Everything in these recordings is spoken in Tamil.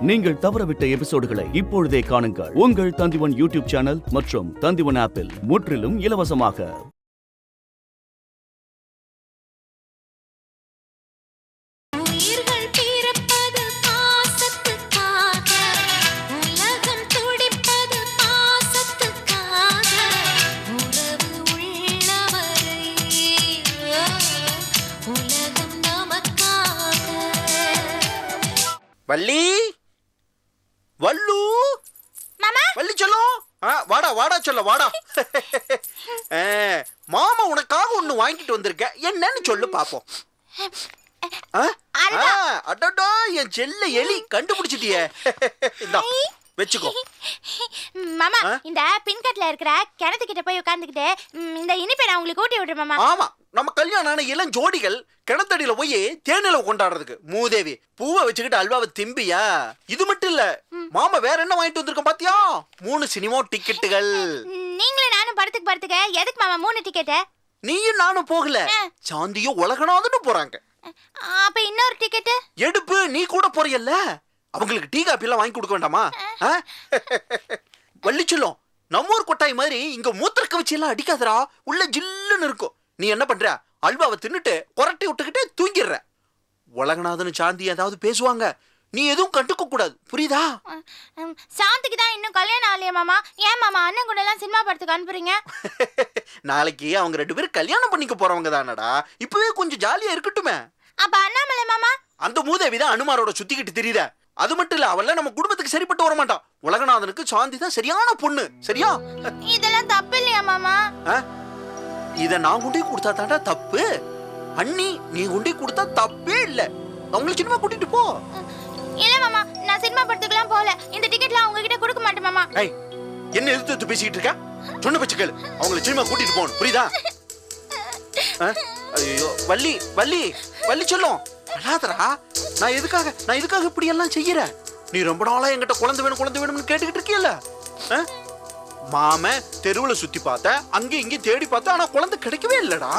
நீங்கள் தவறவிட்ட எபிசோடுகளை இப்பொழுதே காணுங்கள். உங்கள் தந்திவன் யூடியூப் சேனல் மற்றும் தந்திவன் ஆப்பில் முற்றிலும் இலவசமாக. வள்ளி வள்ளு மாமா வள்ளி சொல்லும் வாடா வாடா சொல்ல வாடா. மாமா உனக்காக ஒண்ணு வாங்கிட்டு வந்திருக்க, என்னன்னு சொல்லு பாப்போம். அடடா என் செல்ல எலி கண்டுபிடிச்சிட்டியே. வெச்சுக்கோ மாமா. இந்த பின்கட்ல இருக்கிற கிணத்து கிட்ட போய் உட்கார்ந்துக்கிட்டு இந்த இனிப்பை நான் உங்களுக்கு ஊட்டி விடுறேன் மாமா. ஆமா, நம்ம கல்யாணம் இளம் ஜோடிகள் கிணத்தடியில போய் தேனிலவு கொண்டாடுறதுக்கு மூதேவி பூவை வச்சுக்கிட்டு அல்வாவை திம்பியா. இது மட்டும் இல்ல மாமா வேற என்ன வாங்கிட்டு வந்திருக்கோம் பாத்தியா? 3 சினிமா டிக்கெட்டுகள். நீங்களும் நானும் படத்துக்கு எதுக்கு மாமா 3 டிக்கெட்? நீயும் நானும் போகல, சாந்தியும் உலகநாதனும் போறாங்க. அப்ப இன்னொரு டிக்கெட் எடுப்பு, நீ கூட போறியல்ல, அவங்களுக்கு டீ காபி எல்லாம் வாங்கி கொடுக்க வேண்டாமா? வள்ளி சொல்லும், நம்ம ஊர் கொட்டாய் மாதிரி இங்க மூத்திரக்க வச்சு எல்லாம் அடிக்காதரா, உள்ள ஜில்லுன்னு இருக்கும். நீ என்ன பண்ற, அல்வாவை தின்னுட்டு கொரட்டை விட்டுக்கிட்டே தூங்கிடுற. உலகநாதன் சாந்தி ஏதாவது பேசுவாங்க, நீ எதுவும் கண்டுக்க கூடாது, புரியுதா? சாந்திக்கு தான் இன்னும் கல்யாணம் ஆகலையா மாமா? ஏன் மாமா அண்ணன் கூட எல்லாம் சினிமா படத்துக்கு அனுப்புறீங்க? நாளைக்கு அவங்க 2 பேரும் கல்யாணம் பண்ணிக்க போறவங்க தானடா, இப்பவே கொஞ்சம் ஜாலியா இருக்கட்டுமே. அப்ப அண்ணாமலை மாமா? அந்த மூதேவிதான் அனுமாரோட சுத்திக்கிட்டு தெரியுத. அது மட்டும் இல்ல, அவள நம்ம குடும்பத்துக்கு சரிப்பட்டு வர மாட்டான். உலகநாதனுக்கு சாந்தி தான் சரியான பொண்ணு, சரியா? இதெல்லாம் தப்பு இல்லையா மாமா? இத நான் கொண்டு கொடுத்தா தாண்டா தப்பு. அண்ணி நீ கொண்டு கொடுத்தா தப்பே இல்ல. அவங்களை சினிமா கூட்டிட்டு போ. இல்ல மாமா, நான் சினிமா படத்துக்குலாம் போல. இந்த டிக்கெட்லாம் அவங்க கிட்ட கொடுக்க மாட்டேன் மாமா. ஏய், என்ன எதிர்த்து பேசிக்கிட்டு இருக்க? சொன்ன பச்சை கேளு, அவங்களை சினிமா கூட்டிட்டு போகணும், புரியுதா? ஐயோ வள்ளி வள்ளி வள்ளி சொல்லும், அழாதரா. நான் எதுக்காக இப்படி எல்லாம் செய்யறேன்? நீ ரொம்ப நாளா என்கிட்ட குழந்தை வேணும்னு கேட்டுக்கிட்டு இருக்கியல்ல. மாம தெருவுல சுத்தி பார்த்த, அங்க இங்க தேடி பார்த்த, ஆனா குழந்தை கிடைக்கவே இல்லடா.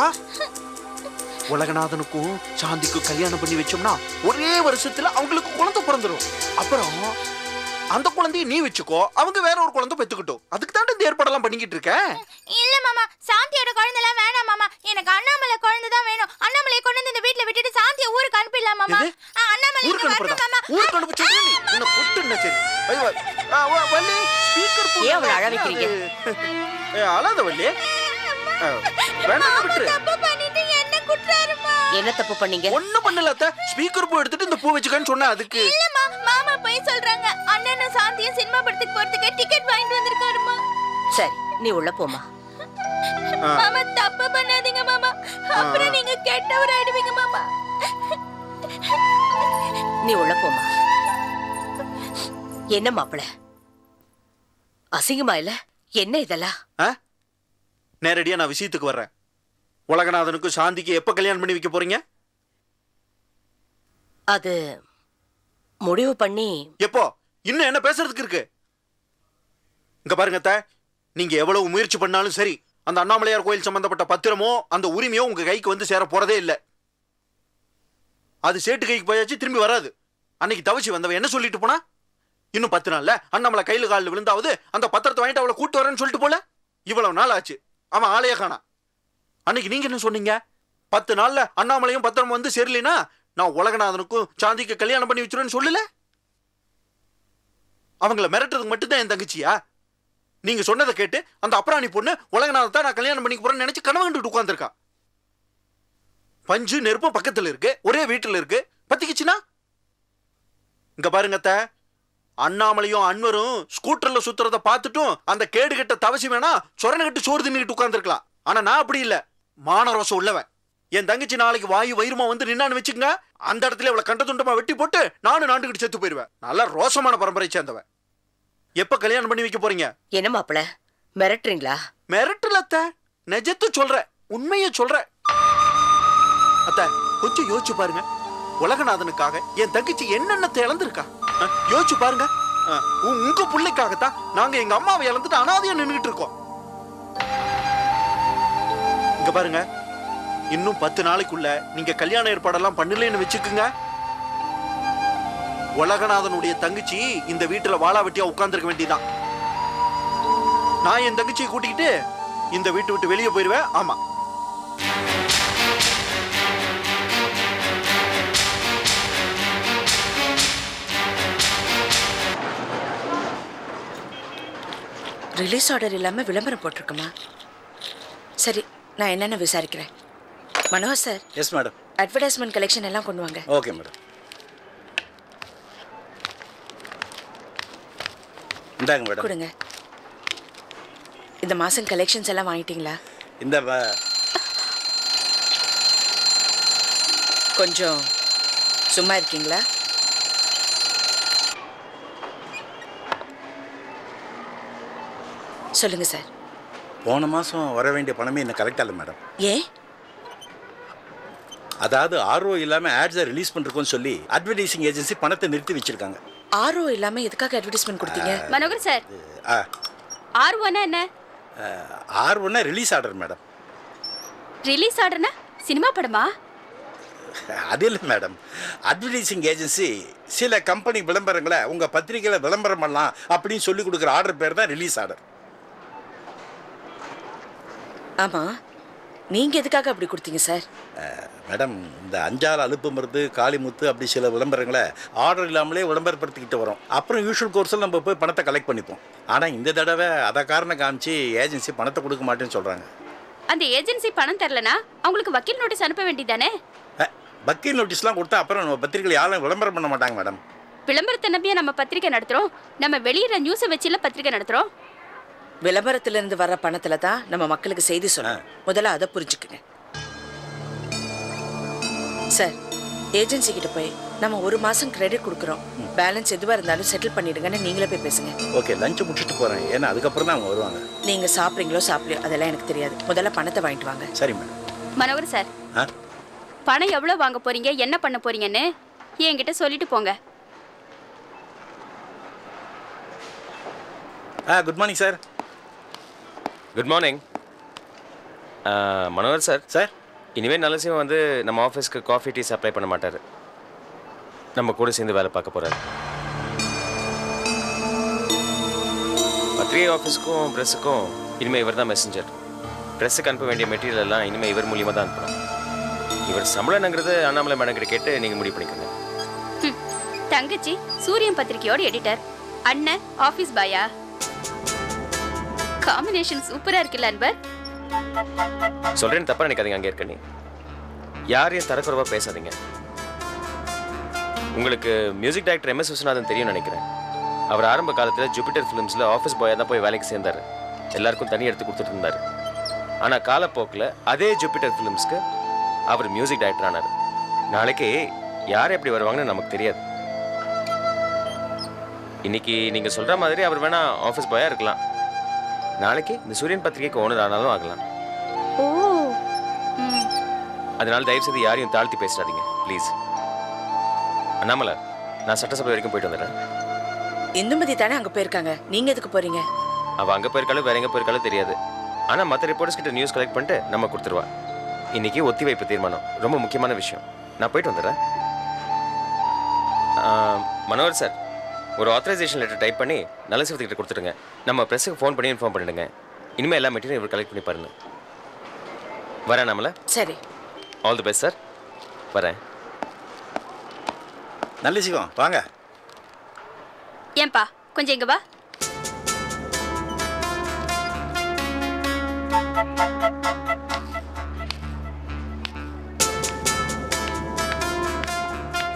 உலகநாதனுக்கும் சாந்திக்கும் கல்யாணம் பண்ணி வச்சோம்னா ஒரே வருஷத்துல அவங்களுக்கு குழந்தை பிறந்துடும். அப்புறம் அந்த குழந்தைய நீ வச்சுக்கோ, அவங்க வேற ஒரு குழந்தை பெத்துக்கிட்டோம். அதுக்கு தான் இந்த ஏற்பாடெல்லாம் பண்ணிக்கிட்டு இருக்க. இல்ல மாமா, சாந்தியோட குழந்தை எல்லாம் வேணாம் மாமா. எனக்கு அண்ணாமலை குழந்தை தான் வேணும். அண்ணாமலையை கொண்டு வந்து இந்த வீட்ல விட்டுட்டு சாந்தியை ஊருக்கு அனுப்பிடலாம் மாமா. அண்ணாமலை ஊருக்கு அனுப்புறதா? ஊருக்கு அனுப்பி சொல்றேன் நீ. உன்னை பொட்டுன்னா சரி. ஐயோ வள்ளி, ஸ்பீக்கர் போடு. ஏன் அவளை அழ வைக்கிறீங்க? அழாத வள்ளி. வேணாம் விட்டுரு. தப்பு பண்ணிட்டு என்ன குற்றாருமா? என்ன தப்பு பண்ணீங்க? ஒண்ணும் பண்ணல அத்தை. ஸ்பீக்கர் பூ எடுத்துட்டு இந்த பூ வச்சுக்கன்னு சொன்னா அதுக்கு. இல்லம்மா, மாமா போய் சொல்றாங்க. அண்ணனும் சாந்தியும் சினிமா படத்துக்கு போறதுக்கு டிக்கெட் வாங்கிட்டு வந்திருக்காருமா. சரி, நீ உள்ள போமா. மாமா தப்பு பண்ணாதீங்க மாமா, அப்புறம் நீங்க கெட்டவர் ஆயிடுவீங்க மாமா. நீ உள்ள போமா. என்ன மாப்பிள, அசிங்கமா இல்ல? என்ன இதெல்லாம்? நேரடியா நான் விஷயத்துக்கு வர்றேன். உலகநாதனுக்கும் சாந்திக்கு எப்ப கல்யாணம் பண்ணி வைக்க போறீங்க? அது முடிவு பண்ணி எப்போ? இன்னும் என்ன பேசுறதுக்கு இருக்கு? இங்க பாருங்க அத்தை, நீங்க எவ்வளவு முயற்சி பண்ணாலும் சரி, அந்த அண்ணாமலையார் கோயில் சம்பந்தப்பட்ட பத்திரமோ அந்த உரிமையோ உங்க கைக்கு வந்து சேர போறதே இல்லை. அது சேட்டு கைக்கு போயாச்சு, திரும்பி வராது. அன்னைக்கு தவசி வந்தவன் என்ன சொல்லிட்டு போனா, இன்னும் 10 நாள்ல அண்ணாமலை கையில காலில் விழுந்தாவது அந்த பத்திரத்தை வாங்கிட்டு அவளை கூட்டு வரேன்னு சொல்லிட்டு போல. இவ்வளவு நாள் ஆச்சு, அவன் ஆளையே காணா. அன்னைக்கு நீங்க என்ன சொன்னீங்க? 10 நாள்ல அண்ணாமலையும் பத்திரம் வந்து சேரலினா நான் உலகநாதனுக்கும் சாந்திக்கு கல்யாணம் பண்ணி வச்சிருவேன்னு சொல்லல. அவங்கள மிரட்டுறதுக்கு மட்டும்தான் என் தங்கச்சியா? நீங்க சொன்னதை கேட்டு அந்த அப்ராணி பொண்ணு உலகநாதத்தான் நான் கல்யாணம் பண்ணிக்க போறேன்னு நினைச்சு கனவு கண்டுட்டு உட்கார்ந்துருக்கா. பஞ்சு நெருப்பும் பக்கத்துல இருக்கு, ஒரே வீட்டுல இருக்கு, பத்திக்குச்சுன்னா? இங்க பாருங்க அத்தை, அண்ணாமலையும் அன்வரும் ஸ்கூட்டர்ல சுத்துறத பார்த்துட்டும் அந்த கேடு கட்ட தவசி வேணா சொரண கட்டு சோறு தின்னுட்டு உட்கார்ந்துருக்கலாம். ஆனா நான் அப்படி இல்ல, மானரோசம் உள்ளவன். என் தங்கச்சி நாளைக்கு வாயு வயிறுமா வந்து நின்னான்னு வச்சுக்கங்க, அந்த இடத்துல இவளை கண்ட துண்டமா வெட்டி போட்டு நானும் நாண்டுகிட்டு செத்து போயிருவேன். நல்ல ரோசமான பரம்பரை சேர்ந்தவன். எப்ப கல்யாணம் பண்ணி வைக்க போறீங்க? என்ன மாப்பிள, மிரட்டுறீங்களா? மிரட்டல அத்தை, நிஜத்தை சொல்ற, உண்மையை சொல்ற. அத்தை கொஞ்சம் யோசிச்சு பாருங்க, உலகநாதனுக்காக என் தங்கச்சி என்னென்ன இழந்திருக்கா. யோசிச்சு பாருங்க. உங்க பிள்ளைக்காகத்தான் நாங்க எங்க அம்மாவை இழந்துட்டு அனாதையா நின்றுட்டு இருக்கோம். இங்க பாருங்க, இன்னும் 10 நாளைக்குள்ள நீங்க கல்யாண ஏற்பாடெல்லாம் பண்ணலன்னு வச்சுக்குங்க, உலகநாதனுடைய தங்கச்சி இந்த வீட்டுல வாழா வெட்டியா உட்கார்ந்துருக்க வேண்டியதான். நான் என் தங்கச்சியை கூட்டிக்கிட்டு இந்த வீட்டு விட்டு வெளியே போயிருவேன். ஆமா, ரிலீஸ் ஆர்டர் இல்லாம விளம்பரம் போட்டிருக்குமா? சரி, நான் என்னென்ன விசாரிக்கிறேன். Manohar sir, yes madam. Advertisement collection எல்லாம் கொண்டு வாங்க. Okay madam. இந்தாங்க மேடம். கொடுங்க. இந்த மாசம் கலெக்ஷன்ஸ் எல்லாம் வாங்கிட்டீங்களா? இந்த கொஞ்சம் சும்மா இருக்கீங்களா? சொல்லுங்க சார். போன மாதம் வர வேண்டிய பணமே இன்னும் கரெக்டாக இல்லை மேடம். ஏன்? அதாவது ஆர்ஓ இல்லாமல் ஆட்ஸை ரிலீஸ் பண்ணுறோன்னு சொல்லி அட்வர்டைசிங் ஏஜென்சி பணத்தை நிறுத்தி வச்சிருக்காங்க. ஆர்ஓ இல்லாம எதுக்காக அட்வர்டைஸ்மெண்ட் கொடுத்தீங்க? மனோகர் சார், ஆர்வனா என்ன? ஆர்ஓன்னா ரிலீஸ் ஆர்டர் மேடம். ரிலீஸ் ஆர்டர்னா சினிமா படமா? அது இல்லை மேடம். அட்வர்டைசிங் ஏஜென்சி சில கம்பெனி விளம்பரங்களை உங்கள் பத்திரிகையில் விளம்பரம் பண்ணலாம் அப்படின்னு சொல்லி கொடுக்குற ஆர்டர் பேர் தான் ரிலீஸ் ஆர்டர். ஆமா, நீங்க எதுக்காக அப்படி கொடுத்தீங்க சார்? மேடம், இந்த அஞ்சால் அலுப்பு மருந்து காளிமுத்து அப்படி சில விளம்பரங்களை ஆர்டர் இல்லாமலே விளம்பரப்படுத்திக்கிட்டு வரோம். அப்புறம் யூஷுவல் கோர்ஸில் நம்ம போய் பணத்தை கலெக்ட் பண்ணிப்போம். ஆனால் இந்த தடவை அதை காரணம் காமிச்சு ஏஜென்சி பணத்தை கொடுக்க மாட்டேன்னு சொல்கிறாங்க. அந்த ஏஜென்சி பணம் தரலனா அவங்களுக்கு வக்கீல் நோட்டீஸ் அனுப்ப வேண்டியதானே? வக்கீல் நோட்டீஸ்லாம் கொடுத்தா அப்புறம் நம்ம பத்திரிகையில் யாரும் விளம்பரம் பண்ண மாட்டாங்க மேடம். விளம்பரத்தை நம்பியா நம்ம பத்திரிக்கை நடத்துறோம்? நம்ம வெளியிற நியூஸை வச்சுல பத்திரிக்கை நடத்துறோம். விளம்பரத்துல இருந்து வர்ற பணத்துல தான் நம்ம மக்களுக்கு செய்தி சொல்லணும். முதல்ல அதை புரிஞ்சுக்குங்க சார். ஏஜென்சி கிட்ட போய் நம்ம ஒரு மாசம் கிரெடிட் கொடுக்குறோம், பேலன்ஸ் எதுவா இருந்தாலும் செட்டில் பண்ணிடுங்கன்னு நீங்களே போய் பேசுங்க. ஓகே, லஞ்சு முடிச்சுட்டு போகிறேன். ஏன்னா அதுக்கப்புறம் தான் அவங்க வருவாங்க. நீங்க சாப்பிட்றீங்களோ சாப்பிடலையோ அதெல்லாம் எனக்கு தெரியாது. முதல்ல பணத்தை வாங்கிட்டு வாங்க. சரி மேடம். மனோகர் சார், பணம் எவ்வளவு வாங்க போறீங்க, என்ன பண்ண போறீங்கன்னு என்கிட்ட சொல்லிட்டு போங்க. Good morning sir. Good morning Manohar sir. Sir, இனிமேல் நல்லசியம் வந்து நம்ம ஆஃபீஸ்க்கு காஃபி டீ சப்ளை பண்ண மாட்டார். நம்ம கூட சேர்ந்து வேலை பார்க்க போகிறார். பத்திரிகை ஆஃபீஸுக்கும் ப்ரெஸ்ஸுக்கும் இனிமேல் இவர் தான் மெசஞ்சர். ப்ரெஸ்ஸுக்கு அனுப்ப வேண்டிய மெட்டீரியல் எல்லாம் இனிமேல் இவர் மூலியமாக தான் அனுப்பணும். இவர் சம்பளம்ங்கிறது அண்ணாமலை மேடம் கிட்ட கேட்டு நீங்கள் முடிவு பண்ணிக்கோங்க. தங்கச்சி சூரியன் பத்திரிகையோட எடிட்டர், அண்ணன் ஆஃபீஸ் பாயா. காம்பினேஷன் சூப்பரா இருக்குல்ல அன்பர்? சொல்கிறேன்னு தப்பாக நினைக்காதீங்க. அங்கே இருக்க நீ யாரையும் தரக்குறவா பேசாதீங்க. உங்களுக்கு மியூசிக் டைரக்டர் MS விஸ்வநாதன் தெரியும்னு நினைக்கிறேன். அவர் ஆரம்ப காலத்தில் ஜூபிட்டர் ஃபிலிம்ஸில் ஆஃபீஸ் பாயாக தான் போய் வேலைக்கு சேர்ந்தார். எல்லாருக்கும் தனி எடுத்து கொடுத்துட்டு இருந்தார். ஆனால் காலப்போக்கில் அதே ஜூபிட்டர் ஃபிலிம்ஸ்க்கு அவர் மியூசிக் டைரக்டர் ஆனார். நாளைக்கு யார் எப்படி வருவாங்கன்னு நமக்கு தெரியாது. இன்னைக்கு நீங்கள் சொல்கிற மாதிரி அவர் வேணா ஆஃபீஸ் பாயாக இருக்கலாம். நாளைக்கு இந்த சூரியன் பத்திரிகைக்கு ஓனர் ஆனாலும் ஆகலாம். ஓ, அதனால தயவு செய்து யாரையும் தாழ்த்தி பேசாதீங்க ப்ளீஸ். அண்ணாமலை, நான் சட்டசபை வரைக்கும் போயிட்டு வந்துடுறேன். இந்துமதி தானே அங்க போயிருக்காங்க, நீங்க எதுக்கு போறீங்க? அவள் அங்கே போயிருக்காலும் வேற எங்கே போயிருக்காலும் தெரியாது. ஆனால் மற்ற ரிப்போர்ட்டர்ஸ் கிட்ட நியூஸ் கலெக்ட் பண்ணிட்டு நம்ம கொடுத்துருவா. இன்னைக்கு ஒத்திவைப்பு தீர்மானம் ரொம்ப முக்கியமான விஷயம். நான் போயிட்டு வந்துடுறேன். மனோகர் சார், ஒரு ஆத்தரைசேஷன் லெட்டர் டைப் பண்ணி நல்ல சிவத்துக்கிட்ட கொடுத்துருங்க. நம்ம ப்ரெஸ்ஸுக்கு ஃபோன் பண்ணி இன்ஃபார்ம் பண்ணிடுங்க. இனிமேல் எல்லா மெட்டீரியல் இவர் கலெக்ட் பண்ணி பாருங்க. வரேன் நம்மள. சரி, ஆல் தி பெஸ்ட் சார். வரேன். நல்ல சிவம் வாங்க. ஏன்பா கொஞ்சம் இங்க வா.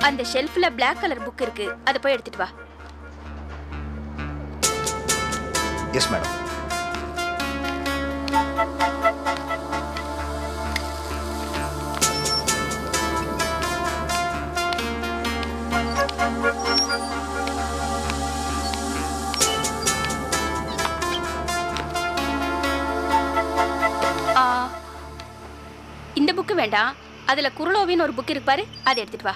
அந்த ஷெல்ஃப்ல Black கலர் புக் இருக்கு, அதை போய் எடுத்துட்டு வா. Yes madam. இந்த புக்கு வேண்டாம், அதுல குருளோவின்னு ஒரு புக் இருக்கு பாரு, அதை எடுத்துட்டு வா.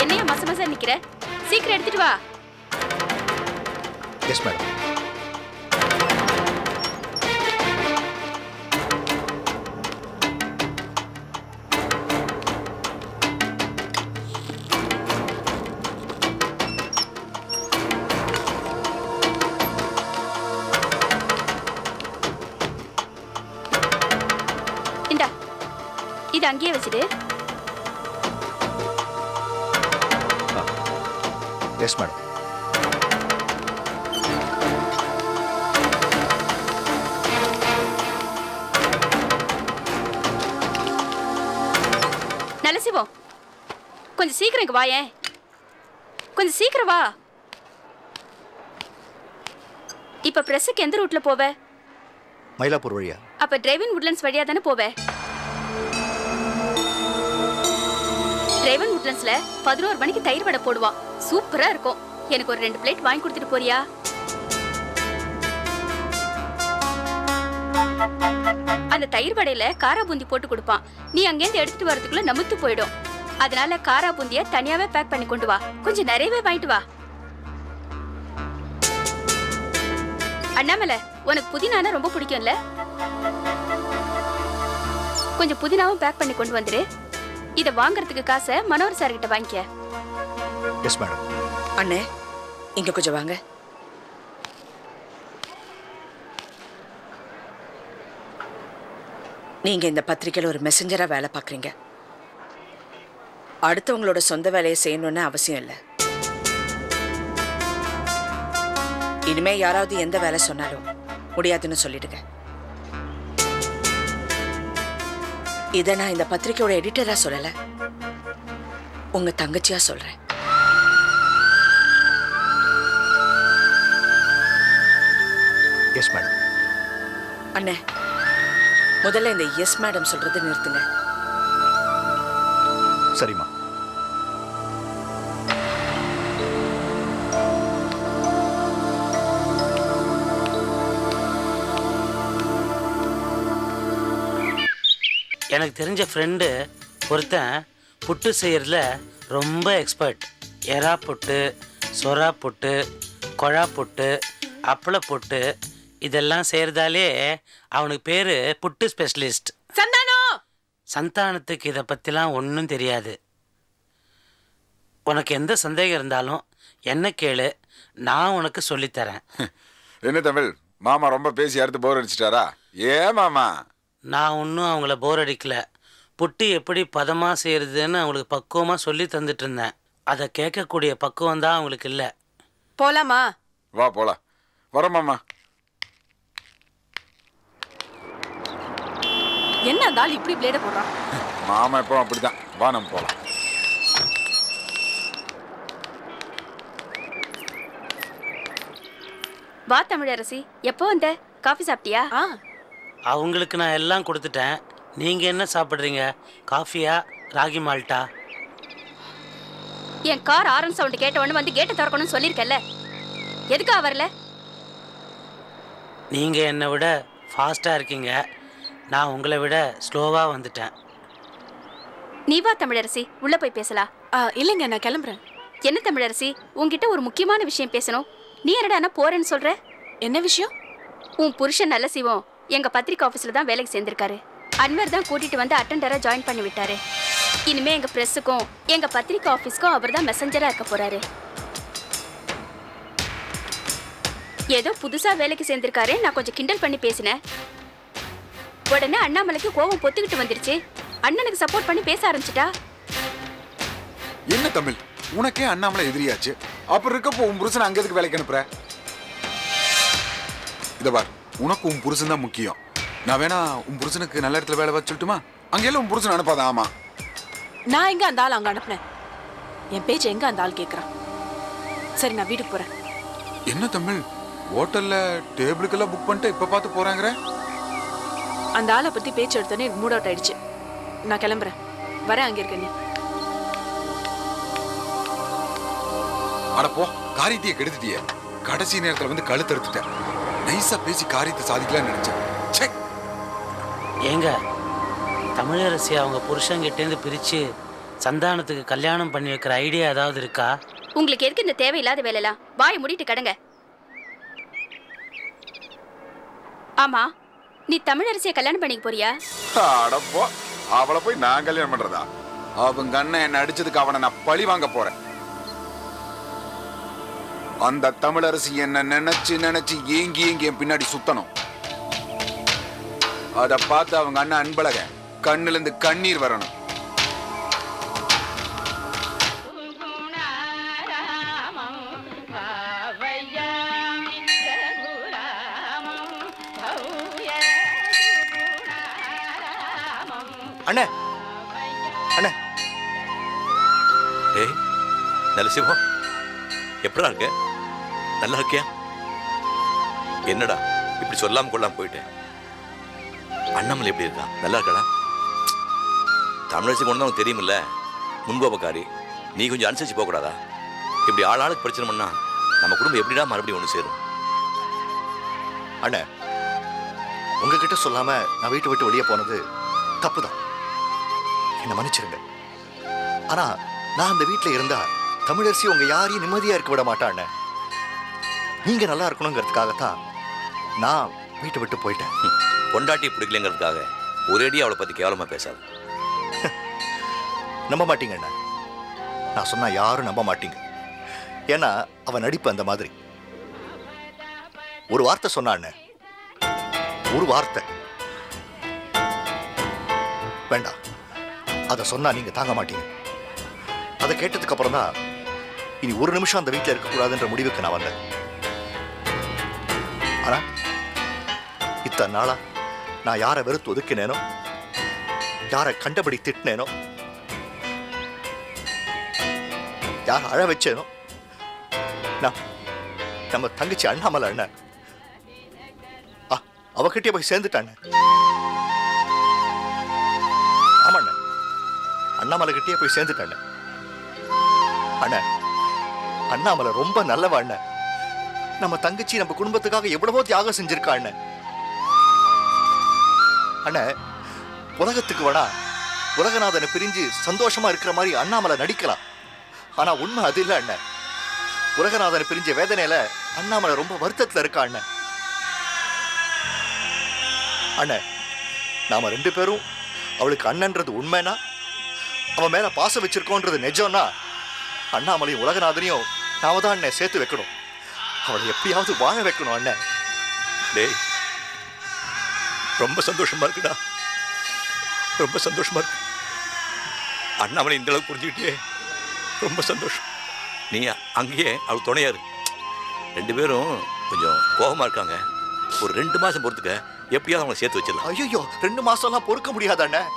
என்னையா மச மச நிக்கிற? சீக்கிரம் எடுத்துட்டு வா. Yes madam. இதை அங்கேயே வச்சுடு. Yes madam. நல்ல சிவம், கொஞ்சம் சீக்கிரம் இங்க வாயேன். கொஞ்சம் சீக்கிரம் வா. இப்ப பிரஸுக்கு எந்த ரூட்ல போவ? மயிலாப்பூர் வழியா? அப்ப டிரைவன் உட்லண்ட்ஸ் வழியா தானே போவ? டிரைவன் உட்லண்ட்ஸ்ல 11 மணிக்கு தயிர் வடை போடுவான், சூப்பரா இருக்கும். எனக்கு ஒரு 2 பிளேட் வாங்கி கொடுத்துட்டு போறியா? அந்த தயிர் வடையில காரா பூந்தி போட்டு கொடுப்பான். நீ அங்கேருந்து எடுத்துட்டு வரதுக்குள்ள நமுத்து போயிடும். அதனால காரா பூந்திய தனியாவே பேக் பண்ணி கொண்டு வா. கொஞ்சம் நிறையவே வாங்கிட்டு வா. அண்ணாமலை, உனக்கு புதினானா ரொம்ப பிடிக்கும்ல? கொஞ்சம் புதினாவும் பேக் பண்ணி கொண்டு வந்துரு. இத வாங்குறதுக்கு காசை மனோகர் சார் கிட்ட வாங்கிக்க. Yes madam. அண்ணே, இங்க கொஞ்சம் வாங்க. நீங்க இந்த பத்திரிக்கையில ஒரு மெசஞ்சரா வேலை பார்க்குறீங்க. அடுத்தவங்களோட சொந்த வேலையை செய்யணும்னு அவசியம் இல்லை. இனிமே யாராவது எந்த வேலை சொன்னாலும் முடியாதுன்னு சொல்லிடுங்க. இதை நான் இந்த பத்திரிக்கையோட எடிட்டரா சொல்லல, உங்க தங்கச்சியா சொல்றேன். Yes madam. அண்ணே, முதல்ல இந்த எஸ் மேடம் சொல்றது நிறுத்துங்க. சரிம்மா. எனக்கு தெரிஞ்ச ஃப்ரெண்டு ஒருத்தன் புட்டு செய்யறதுல ரொம்ப எக்ஸ்பர்ட். எறா புட்டு, சொரா புட்டு, கொழா புட்டு, அப்பள புட்டு இதெல்லாம் செய்கிறதாலே அவனுக்கு பேர் புட்டு ஸ்பெஷலிஸ்ட். சந்தானத்துக்கு இதை பற்றிலாம் ஒன்றும் தெரியாது. உனக்கு எந்த சந்தேகம் இருந்தாலும் என்ன கேளு, நான் உனக்கு சொல்லித்தரேன். என்ன தமிழ் மாமா ரொம்ப பேசி அடுத்து போர் அடிச்சிட்டாரா? ஏன் மாமா? நான் ஒன்றும் அவங்கள போர் அடிக்கல. புட்டு எப்படி பதமாக செய்கிறதுன்னு அவங்களுக்கு பக்குவமாக சொல்லி தந்துட்டு இருந்தேன். அதை கேட்கக்கூடிய பக்குவம் தான் அவங்களுக்கு இல்லை. போலாமா? வா போலாம். வர மாமா. என்ன தால் இப்படி பிளேட போடுறான்? மாமா எப்போ அப்படிதான். வா நம்ம போலாம். வா தமிழரசி, எப்போ வந்த? காஃபி சாப்பிட்டியா? அவங்களுக்கு நான் எல்லாம் கொடுத்துட்டேன். நீங்கள் என்ன சாப்பிட்றீங்க? காஃபியா, ராகி மால்ட்டா? என் கார் ஆரன் சவுண்ட் கேட்ட உடனே வந்து கேட்டை திறக்கணும்னு சொல்லியிருக்கேன்ல, எதுக்காக வரல? நீங்கள் என்னை விட ஃபாஸ்ட்டாக இருக்கீங்க, நான் உங்களை விட ஸ்லோவாக வந்துட்டேன். நீ வா தமிழரசி, உள்ள போய் பேசலாம். இல்லைங்க, நான் கிளம்புறேன். என்ன தமிழரசி, உன்கிட்ட ஒரு முக்கியமான விஷயம் பேசணும். நீ என்னடா போறேன்னு சொல்ற? என்ன விஷயம்? உன் புருஷன் நல்ல சிவம் எங்க பத்திரிக்கை ஆஃபீஸ்ல தான் வேலைக்கு சேர்ந்திருக்காரு. அன்வர் தான் கூட்டிட்டு வந்து அட்டெண்டரா ஜாயின் பண்ணி விட்டாரு. இனிமே எங்க பிரஸுக்கும் எங்க பத்திரிக்கை ஆஃபீஸ்க்கும் அவர் தான் மெசஞ்சரா இருக்க போறாரு. ஏதோ புதுசா வேலைக்கு சேர்ந்திருக்காரு, நான் கொஞ்சம் கிண்டல் பண்ணி பேசினேன். உடனே அண்ணாமலைக்கு கோவம் பொத்துக்கிட்டு வந்துருச்சு. அண்ணனுக்கு சப்போர்ட் பண்ணி பேச ஆரம்பிச்சிட்டா. என்ன தமிழ், உனக்கே அண்ணாமலை எதிரியாச்சு, அப்புறம் இருக்கப்போ உன் புருஷன் அங்க எதுக்கு வேலைக்கு அனுப்புற? இத பார், உனக்கு உன் புருஷன் தான் முக்கியம். நான் வேணா உன் புருஷனுக்கு நல்ல இடத்துல வேலை பார்த்து சொல்லட்டுமா? அங்கெல்லாம் உன் புருஷன் அனுப்பாத. ஆமா, நான் எங்க அந்த ஆள் அங்க அனுப்புனேன்? என் பேச்சு எங்க அந்த ஆள் கேட்கறான்? சரி, நான் வீட்டுக்கு போறேன். என்ன தமிழ், ஹோட்டல்ல டேபிளுக்கெல்லாம் புக் பண்ணிட்டு இப்ப பார்த்து போறாங்கற? அந்த ஆளை பத்தி பேச்சு எடுத்தோன்னே எனக்கு மூட் அவுட் ஆயிடுச்சு. நான் கிளம்புறேன். வரேன், அங்க இருக்க நீ. அட போ, காரியத்தையே கெடுத்துட்டியே. கடைசி நேரத்துல வந்து கழுத்து எடுத்துட்டேன். நைஸா பேசி காரியத்தை சாதிக்கலாம்னு நினைச்சேன். ச்சே. ஏங்க, தமிழரசி அவங்க புருஷங்கிட்டேருந்து பிரித்து சந்தானத்துக்கு கல்யாணம் பண்ணி வைக்கிற ஐடியா ஏதாவது இருக்கா? உங்களுக்கு எதுக்கு இந்த தேவையில்லாத வேலைலாம்? வாயை மூடிட்டு கடங்க. ஆமா, நீ தமிழரசியை கல்யாணம் பண்ணிக்க போறியா? அடப்போ, அவளை போய் நான் கல்யாணம் பண்றதா? அவங்க அண்ணன் என்ன அடிச்சதுக்கு அவனை நான் பழி வாங்க போறேன். அந்த தமிழரசி என்ன நினைச்சு நினைச்சு ஏங்கி ஏங்கி என் பின்னாடி சுத்தணும். அத பார்த்து அவங்க அண்ணன் அன்பழக கண்ணுல இருந்து கண்ணீர் வரணும். அண்ணே அண்ணே. ஏய் நல்ல சிவம், எப்படா இருக்க? நல்லா இருக்கியா? என்னடா இப்படி சொல்லாம கொள்ளாம போயிட்டேன். அண்ணாமலை எப்படி இருக்கா? நல்லா இருக்கடா? தமிழரசி கொண்டு தான் தெரியுமில்ல, முன்கோபக்காரி. நீ கொஞ்சம் அனுசரிச்சு போகக்கூடாதா? இப்படி ஆளாளுக்கு பிரச்சனை பண்ணா நம்ம குடும்பம் எப்படிடா மறுபடியும் ஒன்று சேரும்? அண்ணே, உங்ககிட்ட சொல்லாம நான் வீட்டை விட்டு வெளியே போனது தப்புதான், என்ன மன்னிச்சிருங்க. ஆனா நான் அந்த வீட்டில் இருந்தா தமிழரசி உங்க யாரையும் நிம்மதியா இருக்க விட மாட்டான். நீங்க நல்லா இருக்கணுங்கிறதுக்காகத்தான் நான் வீட்டை விட்டு போயிட்டேன். பொண்டாட்டி பிடிக்கலங்கிறதுக்காக ஒரேடியாக அவளை பற்றி கேவலமாக பேசாது. நம்ப மாட்டீங்க அண்ணா, நான் சொன்னா யாரும் நம்ப மாட்டீங்க. ஏன்னா அவன் நடிப்பு அந்த மாதிரி. ஒரு வார்த்தை சொன்னான், ஒரு வார்த்தை வேண்டாம், அதை சொன்னா நீங்க தாங்க மாட்டீங்க. அதை கேட்டதுக்கு அப்புறம் தான் இனி ஒரு நிமிஷம் அந்த வீட்டில் இருக்கக்கூடாதுன்ற முடிவுக்கு நான் வந்தேன். ஆனா இத்தனை நாளா நான் யாரை வெறுத்து ஒதுக்கினேனோ, யாரை கண்டபடி திட்டினேனோ, யாரை அழ வச்சேனோ, நான் நம்ம தங்கச்சி அண்ணாமலை அண்ணன் அவகிட்டே போய் சேர்ந்துட்டான். ஆமாண்ண, அண்ணாமலை கிட்டே போய் சேர்ந்துட்டான். அண்ணன், அண்ணாமலை ரொம்ப நல்லவா அண்ணன். நம்ம தங்கச்சி நம்ம குடும்பத்துக்காக எவ்வளவோ தியாகம் செஞ்சிருக்கா அண்ணன். அண்ணன், உலகத்துக்கு வேணா உலகநாதனை பிரிஞ்சு சந்தோஷமா இருக்கிற மாதிரி அண்ணாமலை நடிக்கலாம். ஆனா உண்மை அது இல்லை அண்ணன். உலகநாதனை பிரிஞ்ச வேதனையில அண்ணாமலை ரொம்ப வருத்தத்துல இருக்கா அண்ணன். அண்ணன், நாம ரெண்டு பேரும் அவளுக்கு அண்ணன்றது உண்மைனா, அவன் மேல பாசம் வச்சிருக்கோன்றது நிஜம்னா, அண்ணாமலையும் உலகநாதனையும் நாம தான் அண்ணன் சேர்த்து வைக்கணும். அவளை எப்படியாவது வாழ வைக்கணும் அண்ணன். டேய், ரொம்ப சந்தோஷமா இருக்குடா, ரொம்ப சந்தோஷமா இருக்கு. அண்ணாமலை இந்த அளவுக்கு புரிஞ்சுக்கிட்டே ரொம்ப சந்தோஷம். நீ அங்கேயே அவள் துணையாரு. ரெண்டு பேரும் கொஞ்சம் கோபமா இருக்காங்க. ஒரு 2 மாசம் பொறுத்துக்க, எப்படியாவது அவங்களை சேர்த்து வச்சிடலாம். ஐயோ, 2 மாசம்லாம் பொறுக்க முடியாத அண்ணன்.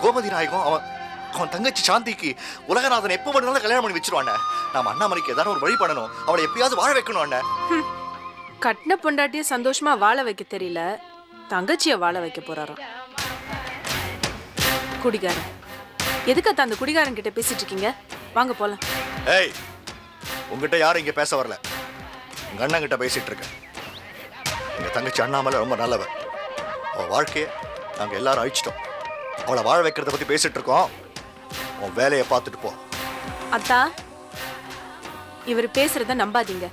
கோமதி நாயகம் அவன் தங்கச்சி சாந்திக்கு உலகநாதன் எப்போ வேணாலும் கல்யாணம் பண்ணி வச்சிருவான். நாம அண்ணாமலைக்கு ஏதாவது ஒரு வழி பண்ணணும், அவளை எப்படியாவது வாழ வைக்கணும் அண்ணன். கட்டின பொண்டாட்டிய சந்தோஷமா வாழ வைக்க தெரியல, தங்கச்சிய வாழ வைக்க போறாராம். குடிகாரன். எதுக்கு அந்த குடிகாரன் கிட்ட பேசிட்டு இருக்கீங்க? வாங்க போலாம். ஏய், உங்ககிட்ட யாரும் இங்க பேச வரல, உங்க அண்ணன் கிட்ட பேசிட்டு இருக்கேன். எங்க தங்கச்சி அண்ணாமலை ரொம்ப நல்லவ. அவள் வாழ்க்கையை நாங்க எல்லாரும் அழிச்சிட்டோம். அவளை வாழ வைக்கிறத பத்தி பேசிட்டு இருக்கோம். உன் வேலையை பார்த்துட்டு போ. அத்தா, இவர் பேசுறத நம்பாதீங்க.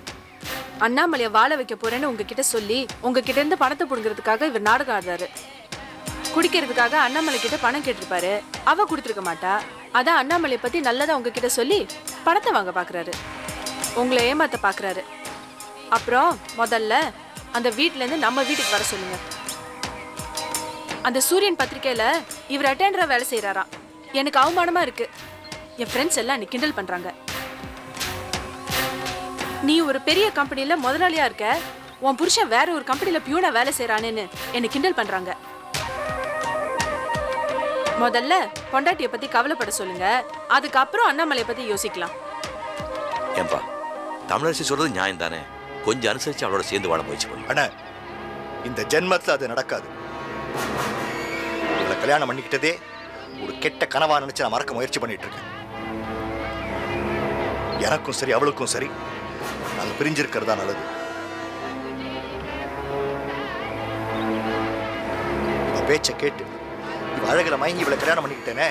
அண்ணாமலைய வாழ வைக்க போறேன்னு உங்ககிட்ட சொல்லி உங்ககிட்ட இருந்து பணத்தை புடுங்கிறதுக்காக இவர் நாடகம் ஆடுறாரு. குடிக்கிறதுக்காக அண்ணாமலை கிட்ட பணம் கேட்டிருப்பாரு, அவ கொடுத்துருக்க மாட்டா. அதான் அண்ணாமலையை பத்தி நல்லதா உங்ககிட்ட சொல்லி பணத்தை வாங்க பாக்குறாரு, உங்களை ஏமாத்த பாக்குறாரு. அப்புறம் முதல்ல அந்த வீட்ல இருந்து நம்ம வீட்டுக்கு வர சொல்லுங்க. அந்த சூரியன் பத்திரிக்கையில இவர் அட்டெண்டரா வேலை செய்யறாராம். எனக்கு அவமானமா இருக்கு. என் ஃப்ரெண்ட்ஸ் எல்லாம் என்னை கிண்டல் பண்றாங்க. நீ ஒரு பெரிய கம்பெனில முதலாளியா இருக்க, உன் புருஷன் வேற ஒரு கம்பெனில பியூனா வேலை செய்யறானேன்னு என்னை கிண்டல் பண்றாங்க. முதல்ல பொண்டாட்டிய பத்தி கவலைப்பட சொல்லுங்க, அதுக்கப்புறம் அண்ணாமலையை பத்தி யோசிக்கலாம். ஏன்பா, தமிழரசி சொல்றது நியாயம் தானே? கொஞ்சம் அனுசரிச்சு அவளோட சேர்ந்து வாழ முயற்சி பண்ணு. அண்ணா, இந்த ஜென்மத்தில் அது நடக்காது. இவளை கல்யாணம் பண்ணிக்கிட்டதே ஒரு கெட்ட கனவா நினைச்சு நான் மறக்க முயற்சி பண்ணிட்டு இருக்கேன். எனக்கும் சரி அவளுக்கும் சரி நாங்கள் பிரிஞ்சிருக்கிறதா நல்லது. இவ பேச்சை கேட்டு இவ அழகில மயங்கி இவளை கல்யாணம் பண்ணிக்கிட்டேனே,